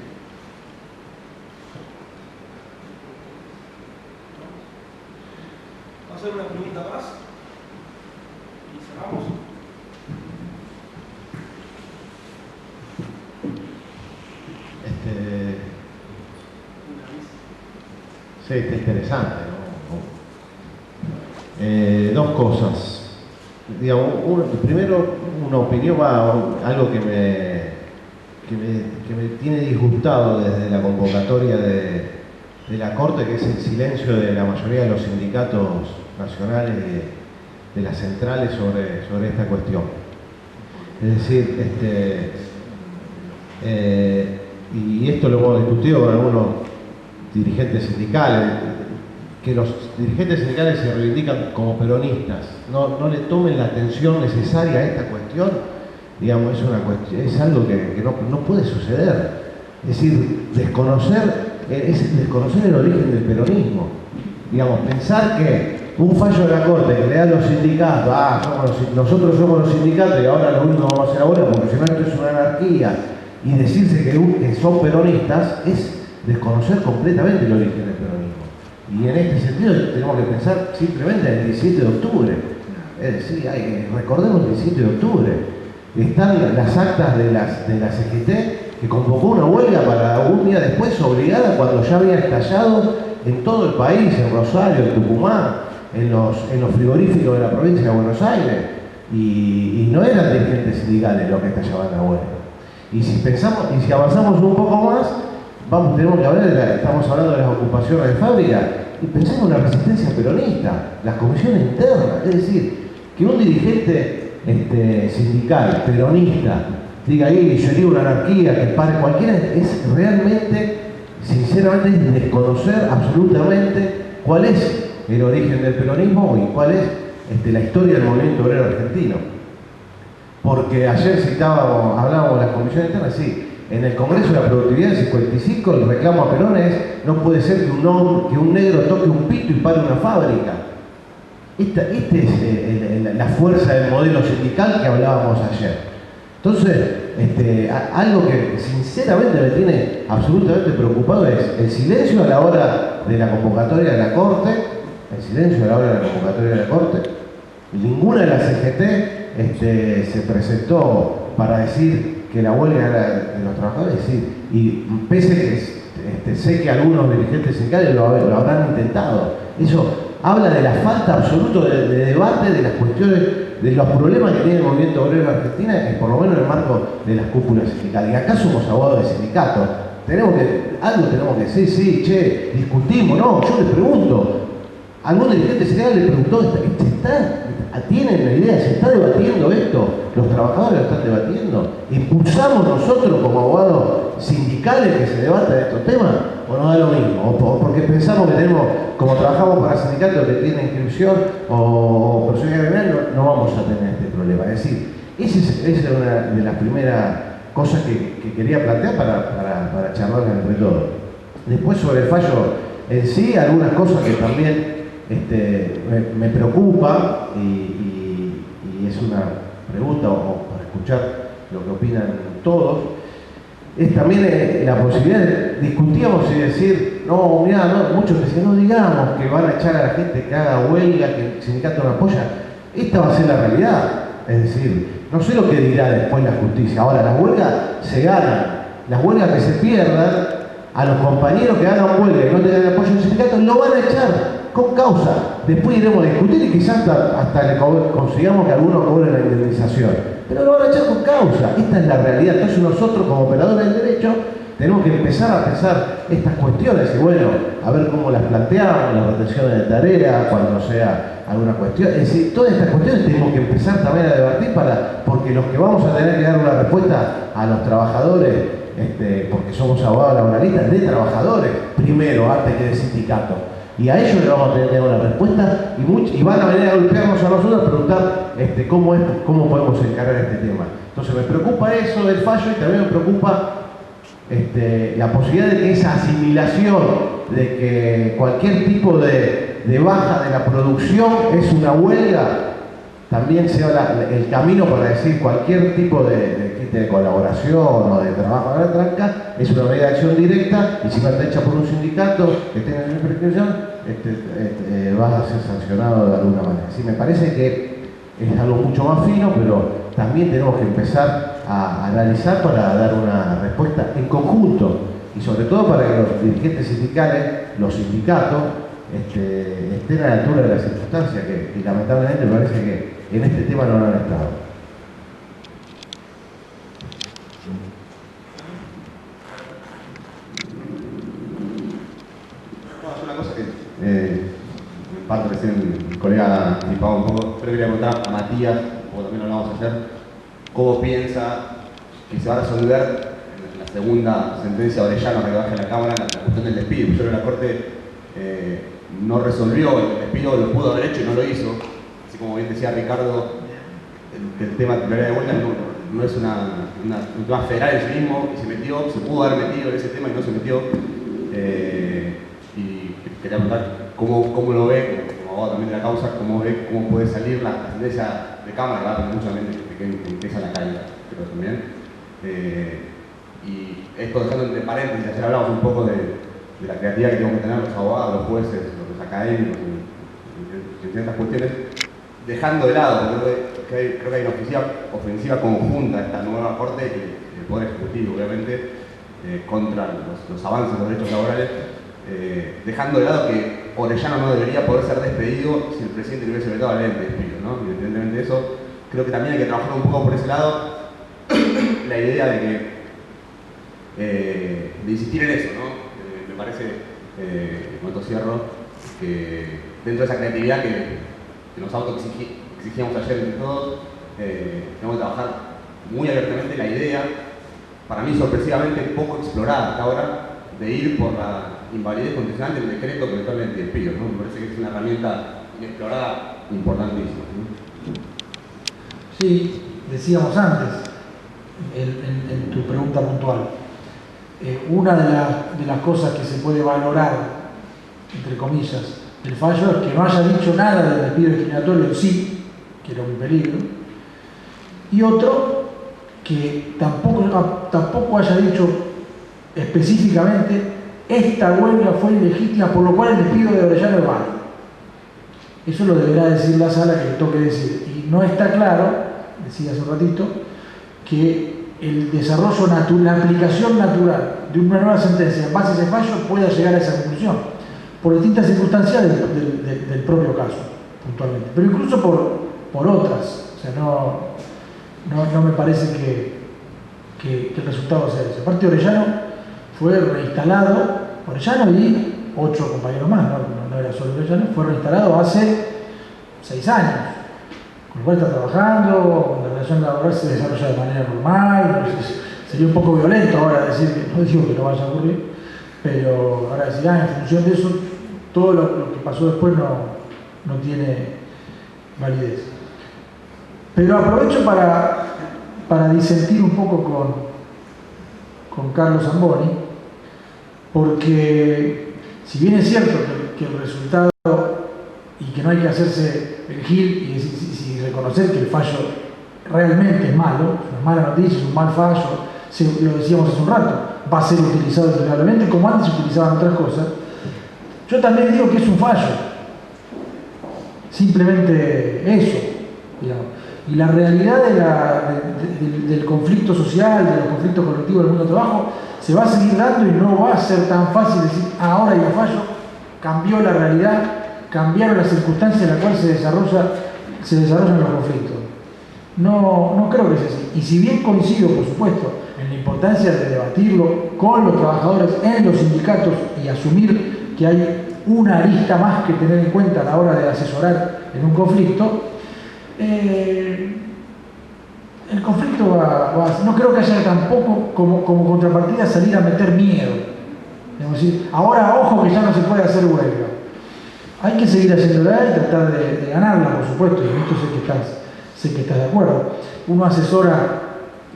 ¿Va a hacer una pregunta más? Y cerramos. Sí, está interesante, ¿no? Dos cosas. Digamos, primero, una opinión, algo que me tiene disgustado desde la convocatoria de la Corte, que es el silencio de la mayoría de los sindicatos nacionales de las centrales sobre esta cuestión. Es decir, y esto lo hemos discutido con algunos dirigentes sindicales, que los dirigentes sindicales se reivindican como peronistas, no le tomen la atención necesaria a esta cuestión, digamos, es algo que no puede suceder. Es decir, desconocer el origen del peronismo. Digamos, pensar que un fallo de la Corte que le da a los sindicatos, nosotros somos los sindicatos y ahora lo único que vamos a hacer ahora, porque si no esto es una anarquía, y decirse que son peronistas es desconocer completamente el origen del peronismo. Y en este sentido tenemos que pensar simplemente en el 17 de octubre. Es decir, recordemos el 17 de octubre. Están las actas de la CGT que convocó una huelga para un día después obligada cuando ya había estallado en todo el país, en Rosario, en Tucumán, en los frigoríficos de la provincia de Buenos Aires. y no eran dirigentes sindicales los que estallaban la huelga. Y si pensamos, y si avanzamos un poco más, tenemos que hablar estamos hablando de las ocupaciones de fábrica, y pensemos en la resistencia peronista, las comisiones internas, es decir, que un dirigente sindical, peronista, diga ahí, yo digo una anarquía, que pare cualquiera, es realmente, sinceramente, es desconocer absolutamente cuál es el origen del peronismo y cuál es la historia del movimiento obrero argentino. Porque ayer hablábamos de las comisiones internas, sí, en el Congreso de la Productividad del 55 el reclamo a Perón es: no puede ser que un negro toque un pito y pare una fábrica. Esta es la fuerza del modelo sindical que hablábamos ayer. Entonces, algo que sinceramente me tiene absolutamente preocupado es el silencio a la hora de la convocatoria de la Corte, Ninguna de las CGT se presentó para decir que la huelga era de los trabajadores, y pese que sé que algunos dirigentes sindicales lo habrán intentado. Eso habla de la falta absoluta de debate de las cuestiones, de los problemas que tiene el movimiento obrero en Argentina, por lo menos en el marco de las cúpulas sindicales. Y acá somos abogados de sindicato, algo tenemos que decir, sí, che, discutimos, no, yo les pregunto, algún dirigente sindical le preguntó, ¿tienen la idea? ¿Se está debatiendo esto? ¿Los trabajadores lo están debatiendo? ¿Impulsamos nosotros como abogados sindicales que se debata de estos temas? ¿O no da lo mismo? ¿O porque pensamos que tenemos, como trabajamos para sindicatos que tienen inscripción o personalidad gremial, no vamos a tener este problema? Es decir, esa es una de las primeras cosas que quería plantear para charlar entre todos. Después, sobre el fallo en sí, algunas cosas que también me preocupa, y es una pregunta o para escuchar lo que opinan todos, es también la posibilidad discutíamos y decir, no, mirá, muchos decían, no digamos que van a echar a la gente que haga huelga, que el sindicato no apoya. Esta va a ser la realidad, es decir, no sé lo que dirá después la justicia. Ahora, las huelgas se ganan, las huelgas que se pierdan, a los compañeros que hagan huelga y no tengan el apoyo del sindicato, lo van a echar con causa. Después iremos a discutir y quizás hasta consigamos que algunos cobren la indemnización. Pero lo van a echar con causa. Esta es la realidad. Entonces nosotros, como operadores del derecho, tenemos que empezar a pensar estas cuestiones y bueno, a ver cómo las planteamos, las retenciones de tarea, cuando sea alguna cuestión. Es decir, todas estas cuestiones tenemos que empezar también a debatir porque los que vamos a tener que dar una respuesta a los trabajadores, porque somos abogados laboralistas, de trabajadores primero, antes que de sindicatos. Y a ellos le vamos a tener que dar una respuesta y van a venir a golpearnos a nosotros a preguntar cómo podemos encarar este tema. Entonces me preocupa eso del fallo y también me preocupa la posibilidad de que esa asimilación de que cualquier tipo de baja de la producción es una huelga, también sea el camino para decir cualquier tipo de colaboración o de trabajo a la tranca es una medida de acción directa, y si no está hecha por un sindicato que tenga una prescripción, vas a ser sancionado de alguna manera. Sí, me parece que es algo mucho más fino, pero también tenemos que empezar a analizar para dar una respuesta en conjunto, y sobre todo para que los dirigentes sindicales, los sindicatos, estén a la altura de las circunstancias, que lamentablemente me parece que en este tema no lo han estado. Es una cosa que en parte recién mi colega anticipaba un poco, pero quería preguntar a Matías, o también lo vamos a hacer, ¿cómo piensa que se va a resolver en la segunda sentencia de Orellano que baje a la Cámara la cuestión del despido? Yo creo que la Corte no resolvió el despido, lo pudo haber hecho y no lo hizo. Así como bien decía Ricardo, el tema de titularidad de huelga no es un tema federal en sí mismo, y se pudo haber metido en ese tema y no se metió. Y quería preguntar cómo lo ve, como abogado también de la causa, cómo puede salir la sentencia de Cámara, que va a tener mucha gente que empieza en la calle, creo también. Y esto dejando entre paréntesis, ayer hablamos un poco de la creatividad que tenemos que tener los abogados, los jueces, los académicos, en ciertas cuestiones, dejando de lado, porque creo que hay una ofensiva conjunta a esta nueva Corte y el Poder Ejecutivo, obviamente, contra los avances de los derechos laborales, dejando de lado que Orellano no debería poder ser despedido si el presidente le hubiese vetado la ley de despido, ¿no? Evidentemente eso creo que también hay que trabajar un poco por ese lado, la idea de que de insistir en eso, ¿no? Me parece, con esto cierro, que dentro de esa creatividad que nos autoexigíamos ayer entre todos, tenemos que trabajar muy abiertamente la idea, para mí sorpresivamente poco explorada hasta ahora, de ir por la invalidez constitucional del decreto que eventualmente despido, ¿no? Me parece que es una herramienta inexplorada importantísima, ¿no? Sí, decíamos antes, en tu pregunta puntual, una de las cosas que se puede valorar, entre comillas, del fallo es que no haya dicho nada del despido discriminatorio en sí, que era un peligro, y otro, que tampoco haya dicho específicamente esta huelga fue ilegítima, por lo cual el despido de Orellano es válido. Eso lo deberá decir la sala que le toque decir. Y no está claro, decía hace un ratito, que el desarrollo natural, la aplicación natural de una nueva sentencia en base a ese fallo pueda llegar a esa conclusión, por distintas circunstancias del propio caso, puntualmente. Pero incluso por otras. O sea, no me parece que el resultado sea ese. Aparte, Orellano fue reinstalado, Orellano y 8 compañeros más, no era solo Orellano, fue reinstalado hace 6 años, con lo cual está trabajando, la relación laboral se desarrolla de manera normal. Sería un poco violento ahora decir que, no digo que no vaya a ocurrir, pero ahora decir, en función de eso, todo lo que pasó después no tiene validez. Pero aprovecho para disentir un poco con Carlos Zamboni, porque si bien es cierto que el resultado, y que no hay que hacerse el gil y reconocer que el fallo realmente es malo, es una mala noticia, es un mal fallo, lo decíamos hace un rato, va a ser utilizado indudablemente como antes se utilizaban otras cosas, yo también digo que es un fallo, simplemente eso, digamos. Y la realidad del conflicto social, de los conflictos colectivos del mundo del trabajo, se va a seguir dando y no va a ser tan fácil decir, ahora hay un fallo, cambió la realidad, cambiaron las circunstancias en las cuales se desarrollan los conflictos. No creo que sea así. Y si bien coincido, por supuesto, en la importancia de debatirlo con los trabajadores en los sindicatos y asumir que hay una arista más que tener en cuenta a la hora de asesorar en un conflicto, el conflicto no creo que haya tampoco como contrapartida salir a meter miedo. Es decir, ahora ojo que ya no se puede hacer huelga. Hay que seguir haciéndola y tratar de ganarla, por supuesto, y en esto sé que estás de acuerdo. Uno asesora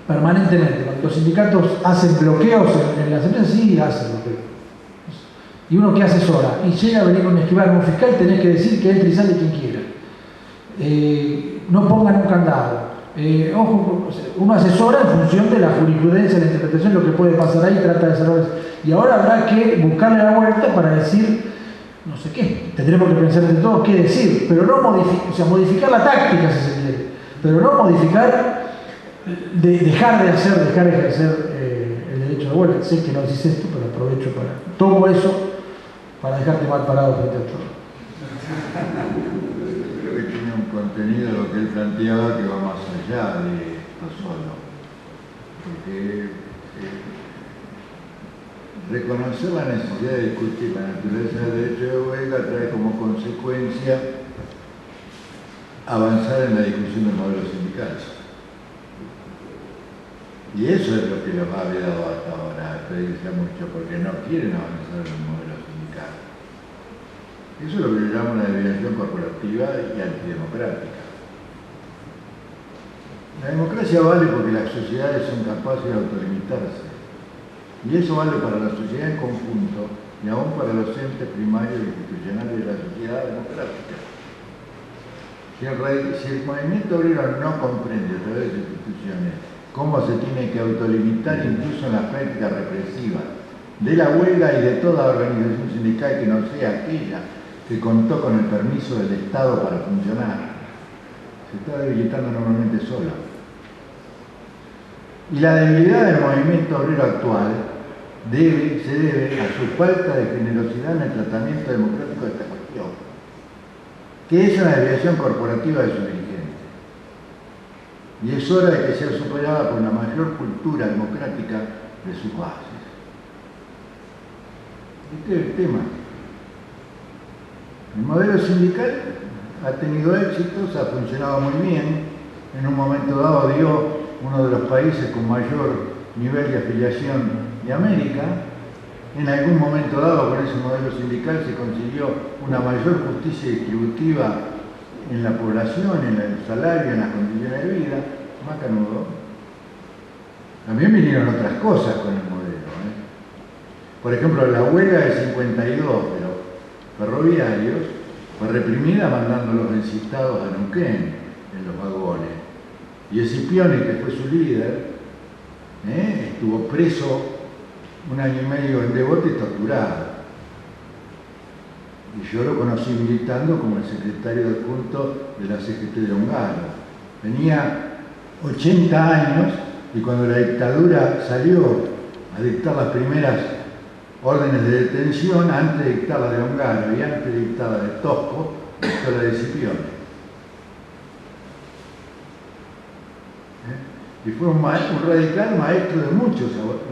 permanentemente. Cuando los sindicatos hacen bloqueos en las empresas, sí hacen bloqueos. Y uno que asesora, y llega a venir con un esquivar, un fiscal, tenés que decir que entre y sale quien quiera. No pongan un candado. Ojo, uno asesora en función de la jurisprudencia, la interpretación, lo que puede pasar ahí, trata de hacerlo. Y ahora habrá que buscarle la vuelta para decir no sé qué. Tendremos que pensar entre todos qué decir, pero no modificar la táctica si se quiere, pero no modificar, dejar de ejercer el derecho de huelga. Sé que no decís esto, pero aprovecho tomo eso para dejarte mal parado frente a todo. Creo que tiene un contenido lo que él planteaba que va más allá de esto solo, porque reconocer la necesidad de discutir la naturaleza del derecho de huelga trae como consecuencia avanzar en la discusión del modelo sindical. Y eso es lo que los ha vedado hasta ahora, pedirse mucho, porque no quieren avanzar en el modelo sindical. Eso es lo que yo llamo una desviación corporativa y antidemocrática. La democracia vale porque las sociedades son capaces de autolimitarse. Y eso vale para la sociedad en conjunto y aún para los entes primarios e institucionales de la sociedad democrática. Si el movimiento obrero no comprende a través de instituciones cómo se tiene que autolimitar incluso en las prácticas represivas de la huelga y de toda organización sindical que no sea aquella que contó con el permiso del Estado para funcionar, se está debilitando normalmente sola. Y la debilidad del movimiento obrero actual se debe a su falta de generosidad en el tratamiento democrático de esta cuestión, que es una desviación corporativa de su dirigente. y es hora de que sea superada por una mayor cultura democrática de sus bases. Este es el tema. El modelo sindical ha tenido éxitos, ha funcionado muy bien. En un momento dado dio uno de los países con mayor nivel de afiliación de América. En algún momento dado con ese modelo sindical se consiguió una mayor justicia distributiva en la población, en el salario, en las condiciones de vida. Macanudo. También vinieron otras cosas con el modelo. Por ejemplo, la huelga del 52 de los ferroviarios fue reprimida mandándolos encintados a Neuquén en los vagones. Y Escipione, que fue su líder, estuvo preso 1 año y medio en Devoto y torturado. Y yo lo conocí militando como el secretario adjunto de la CGT de Hungaro. Tenía 80 años y cuando la dictadura salió a dictar las primeras órdenes de detención, antes de dictar la de Hungaro y antes de dictar la de Tosco, dictó la de Escipione. Y fue un radical maestro de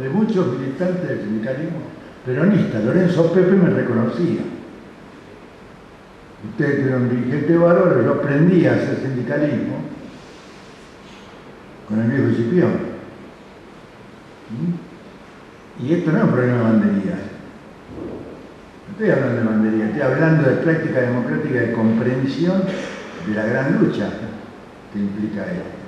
muchos militantes del sindicalismo peronista. Lorenzo Pepe me reconocía. Ustedes tuvieron un dirigente bárbaro, yo aprendí a hacer sindicalismo con el viejo Escipione. Y esto no es un problema de bandería. No estoy hablando de bandería, estoy hablando de práctica democrática de comprensión de la gran lucha que implica esto.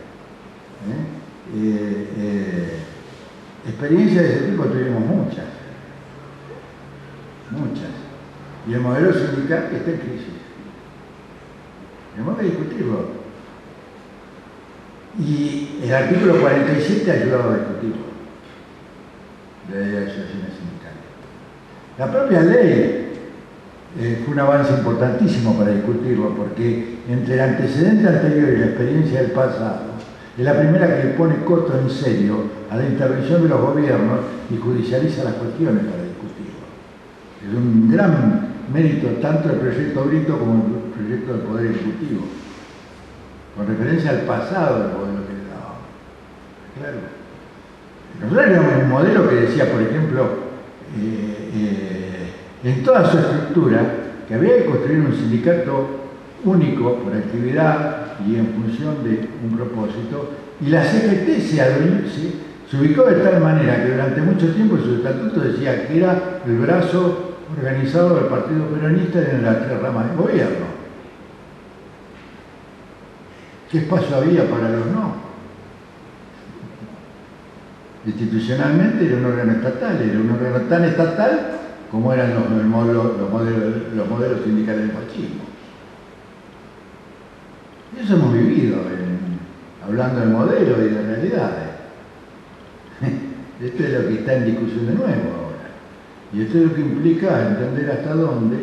Experiencias de ese tipo tuvimos muchas. Y el modelo sindical está en crisis. Tenemos que discutirlo. Y el artículo 47 ha ayudado a discutirlo, de la ley de asociaciones sindicales. La propia ley fue un avance importantísimo para discutirlo, porque entre el antecedente anterior y la experiencia del pasado, es la primera que le pone coto en serio a la intervención de los gobiernos y judicializa las cuestiones para discutirlo. Es un gran mérito tanto del proyecto Brito como el proyecto del Poder Ejecutivo, con referencia al pasado del modelo que le daba. Claro. Nosotros éramos un modelo que decía, por ejemplo, en toda su estructura, que había que construir un sindicato único por actividad y en función de un propósito, y la CGT se ubicó de tal manera que durante mucho tiempo su estatuto decía que era el brazo organizado del Partido Peronista en las 3 ramas del gobierno. ¿Qué espacio había para los no? Institucionalmente era un órgano tan estatal como eran los modelos sindicales del fascismo. Y eso hemos vivido hablando del modelo y de realidades. Esto es lo que está en discusión de nuevo ahora. Y esto es lo que implica entender hasta dónde,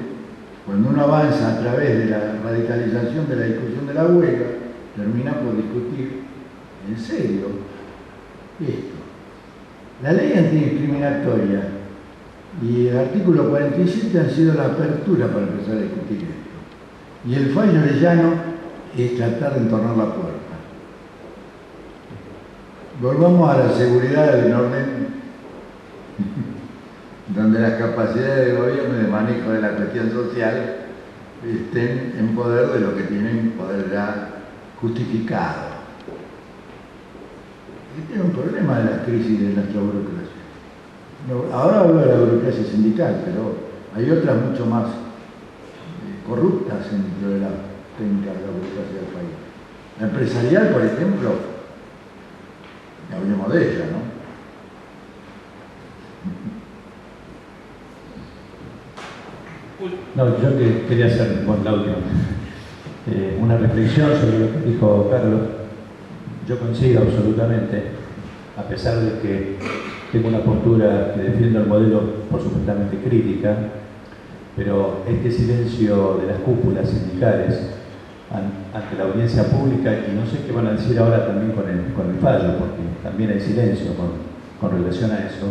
cuando uno avanza a través de la radicalización de la discusión de la huelga, termina por discutir en serio esto. La ley antidiscriminatoria y el artículo 47 han sido la apertura para empezar a discutir esto. Y el fallo de Llano es tratar de entornar la puerta. Volvamos a la seguridad de un orden donde las capacidades de gobierno y de manejo de la cuestión social estén en poder de lo que tienen poder ya justificado. Este es un problema de la crisis de nuestra burocracia. Ahora hablo de la burocracia sindical, pero hay otras mucho más corruptas dentro de la técnica de la burocracia del país. La empresarial, por ejemplo, hablemos de ella, ¿no? No, yo quería hacer la última. Una reflexión sobre lo que dijo Carlos. Yo coincido absolutamente, a pesar de que tengo una postura que defiendo el modelo por supuestamente crítica, pero este silencio de las cúpulas sindicales ante la audiencia pública, y no sé qué van a decir ahora también con el fallo, porque también hay silencio con relación a eso,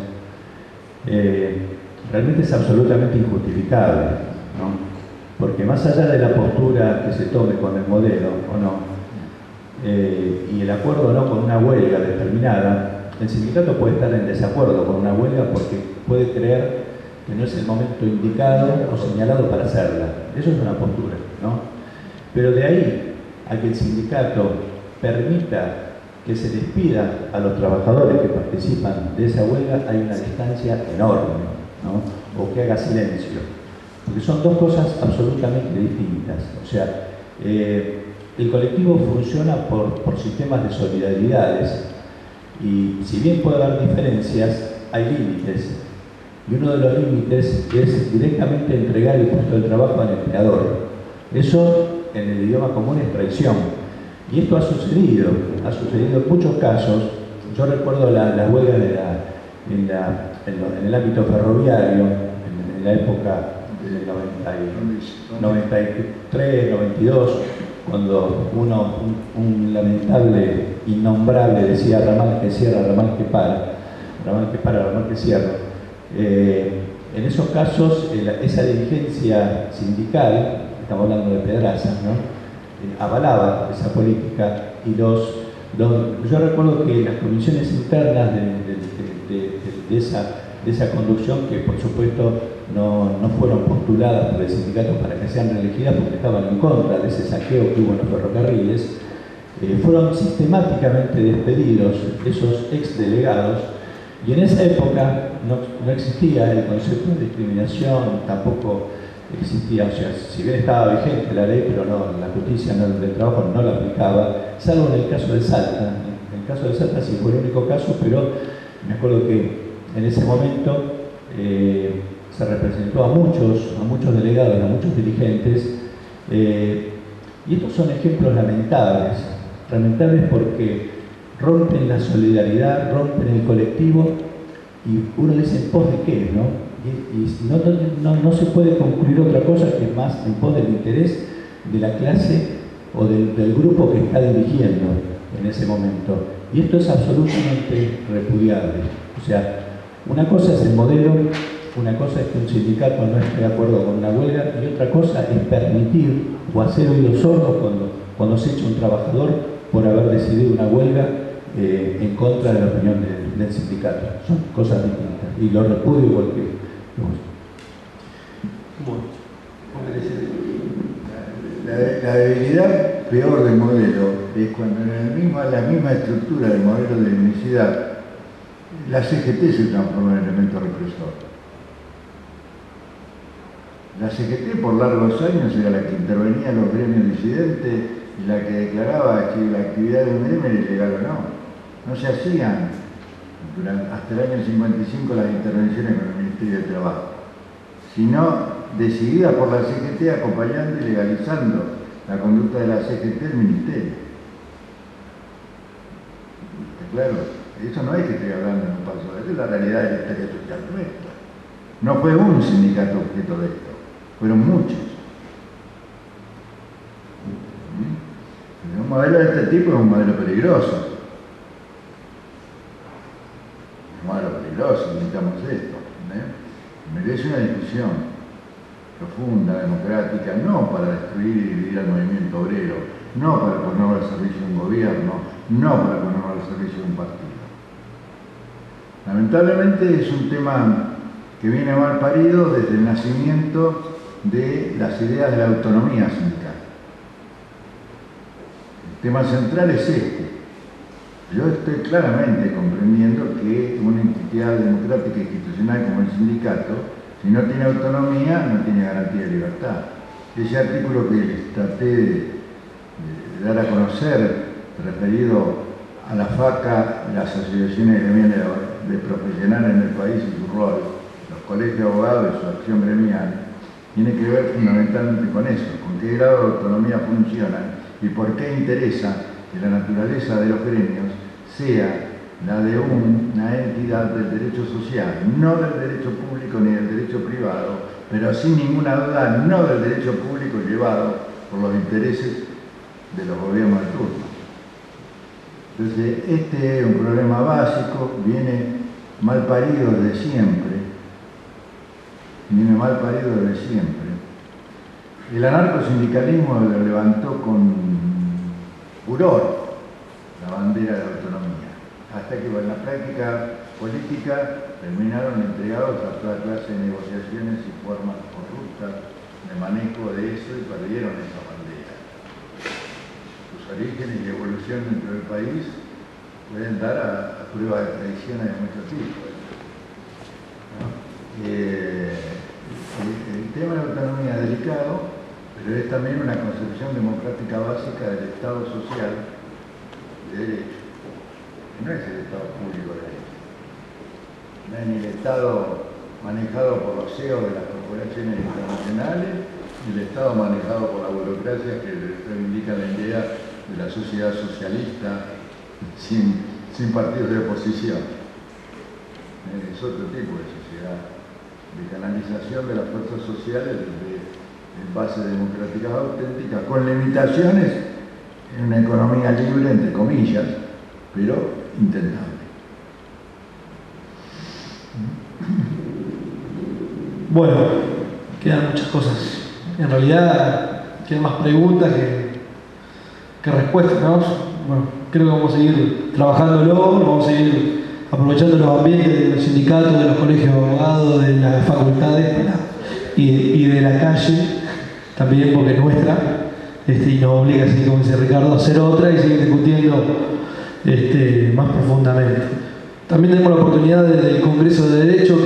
realmente es absolutamente injustificable, ¿no? Porque más allá de la postura que se tome con el modelo o no, y el acuerdo o no con una huelga determinada, el sindicato puede estar en desacuerdo con una huelga porque puede creer que no es el momento indicado o señalado para hacerla. Eso es una postura, ¿no? Pero de ahí a que el sindicato permita que se despida a los trabajadores que participan de esa huelga, hay una distancia enorme, ¿no? O que haga silencio. Porque son dos cosas absolutamente distintas. O sea, el colectivo funciona por sistemas de solidaridades y si bien puede haber diferencias, hay límites. Y uno de los límites es directamente entregar el puesto de trabajo al empleador. Eso en el idioma común es traición. Y esto ha sucedido en muchos casos. Yo recuerdo las huelgas en el ámbito ferroviario, en la época del 93, 92, cuando un lamentable, innombrable decía ramal que cierra, ramal que para, ramal que cierra. En esos casos, esa dirigencia sindical, estamos hablando de Pedraza, ¿no? Avalaba esa política y yo recuerdo que las comisiones internas de esa conducción, que por supuesto no fueron postuladas por el sindicato para que sean reelegidas porque estaban en contra de ese saqueo que hubo en los ferrocarriles, fueron sistemáticamente despedidos esos exdelegados. Y en esa época no existía el concepto de discriminación, tampoco existía, o sea, si bien estaba vigente la ley, pero no, la justicia del trabajo no la aplicaba, salvo en el caso de Salta. En el caso de Salta sí fue el único caso, pero me acuerdo que en ese momento se representó a muchos delegados, a muchos dirigentes, y estos son ejemplos lamentables porque rompen la solidaridad, rompen el colectivo, y uno dice, ¿en pos de qué, no? Y no se puede concluir otra cosa que más en pos del interés de la clase o del grupo que está dirigiendo en ese momento. Y esto es absolutamente repudiable. O sea, una cosa es el modelo, una cosa es que un sindicato no esté de acuerdo con una huelga, y otra cosa es permitir o hacer oídos sordos cuando se echa un trabajador por haber decidido una huelga en contra de la opinión del sindicato. Son cosas distintas y lo repudio igual que la debilidad peor del modelo es cuando en la misma estructura del modelo de unicidad la CGT se transforma en elemento represor. La CGT por largos años era la que intervenía en los gremios disidentes y la que declaraba que la actividad de un gremio era ilegal o no. No se hacían hasta el año 55 las intervenciones con el Ministerio de Trabajo, sino decididas por la CGT acompañando y legalizando la conducta de la CGT del Ministerio. ¿Está claro? Eso no es que estoy hablando en un paso, esa es la realidad de la historia social nuestra. No fue un sindicato objeto de esto, fueron muchos. Un modelo de este tipo es un modelo peligroso. Necesitamos esto, merece una discusión profunda, democrática, no para destruir y dividir al movimiento obrero, no para ponerlo al servicio de un gobierno, no para ponerlo al servicio de un partido. Lamentablemente es un tema que viene mal parido desde el nacimiento de las ideas de la autonomía sindical. El tema central es este. Yo estoy claramente comprendiendo que una entidad democrática e institucional como el sindicato, si no tiene autonomía, no tiene garantía de libertad. Ese artículo que les traté de dar a conocer, referido a la FACA, las asociaciones gremiales de profesionales en el país y su rol, los colegios de abogados y su acción gremial, tiene que ver fundamentalmente con eso, con qué grado de autonomía funcionan y por qué interesa que la naturaleza de los gremios sea la de una entidad del derecho social, no del derecho público ni del derecho privado, pero sin ninguna duda no del derecho público llevado por los intereses de los gobiernos de turno. Entonces, este es un problema básico, viene mal parido desde siempre, El anarcosindicalismo lo levantó con furor la bandera de la autonomía, hasta que en la práctica política terminaron entregados a toda clase de negociaciones y formas corruptas de manejo de eso y perdieron esa bandera. Sus orígenes y evolución dentro del país pueden dar a pruebas de traiciones de muchos tipos. ¿No? El tema de la autonomía es delicado, pero es también una concepción democrática básica del Estado social de derecho, que no es el Estado público de derecho, no es ni el Estado manejado por los CEOs de las corporaciones internacionales, ni el Estado manejado por la burocracia que reivindica la idea de la sociedad socialista sin partidos de oposición. Es otro tipo de sociedad, de canalización de las fuerzas sociales desde bases democráticas auténticas, con limitaciones en una economía libre, entre comillas, pero intentable. Bueno, quedan muchas cosas. En realidad quedan más preguntas que respuestas, ¿no? Bueno, creo que vamos a seguir trabajándolo, vamos a seguir aprovechando los ambientes de los sindicatos, de los colegios de abogados, de las facultades y de la calle, también porque es nuestra, y nos obliga, así como dice Ricardo, a hacer otra y seguir discutiendo más profundamente. También tenemos la oportunidad del Congreso de Derecho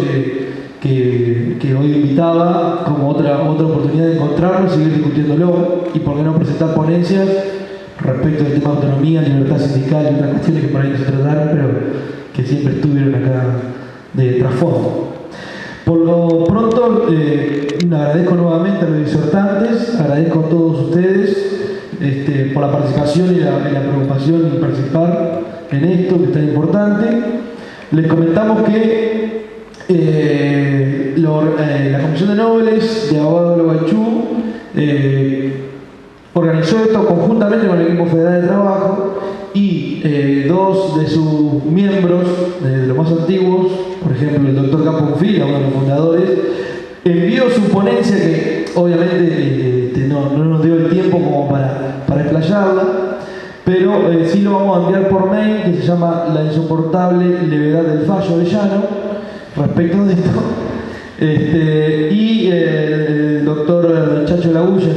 que hoy invitaba como otra oportunidad de encontrarnos y seguir discutiéndolo, y por qué no presentar ponencias respecto al tema de autonomía, libertad sindical y otras cuestiones que por ahí no se trataron, pero que siempre estuvieron acá de trasfondo. Por lo pronto, agradezco nuevamente a los disertantes, agradezco a todos ustedes por la participación y la preocupación en participar en esto, que es tan importante. Les comentamos que la Comisión de Nobles de Abogados de Loguaychú organizó esto conjuntamente con el equipo federal de trabajo, y dos de sus miembros, de los más antiguos, por ejemplo el doctor Camponfila, uno de los fundadores, envió su ponencia que obviamente no nos dio el tiempo como para explayarla, pero sí lo vamos a enviar por mail, que se llama La insoportable levedad del fallo de Llano, respecto de esto. Y el doctor Chacho Lagulla,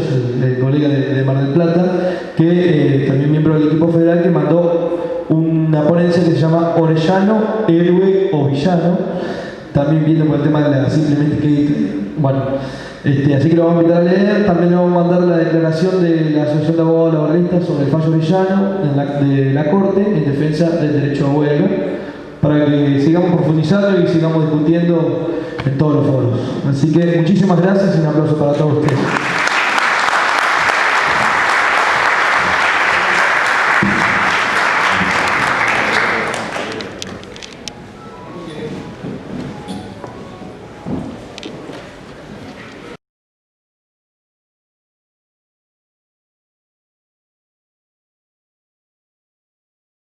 el colega de Mar del Plata, que también miembro del equipo federal, que mandó una ponencia que se llama Orellano, héroe o villano, también viendo por el tema de la simplemente que, bueno, así que lo vamos a invitar a leer. También le vamos a mandar la declaración de la Asociación de Abogados Laboralistas sobre el fallo Orellano de la Corte en defensa del derecho a huelga, para que sigamos profundizando y sigamos discutiendo en todos los foros. Así que muchísimas gracias y un aplauso para todos ustedes.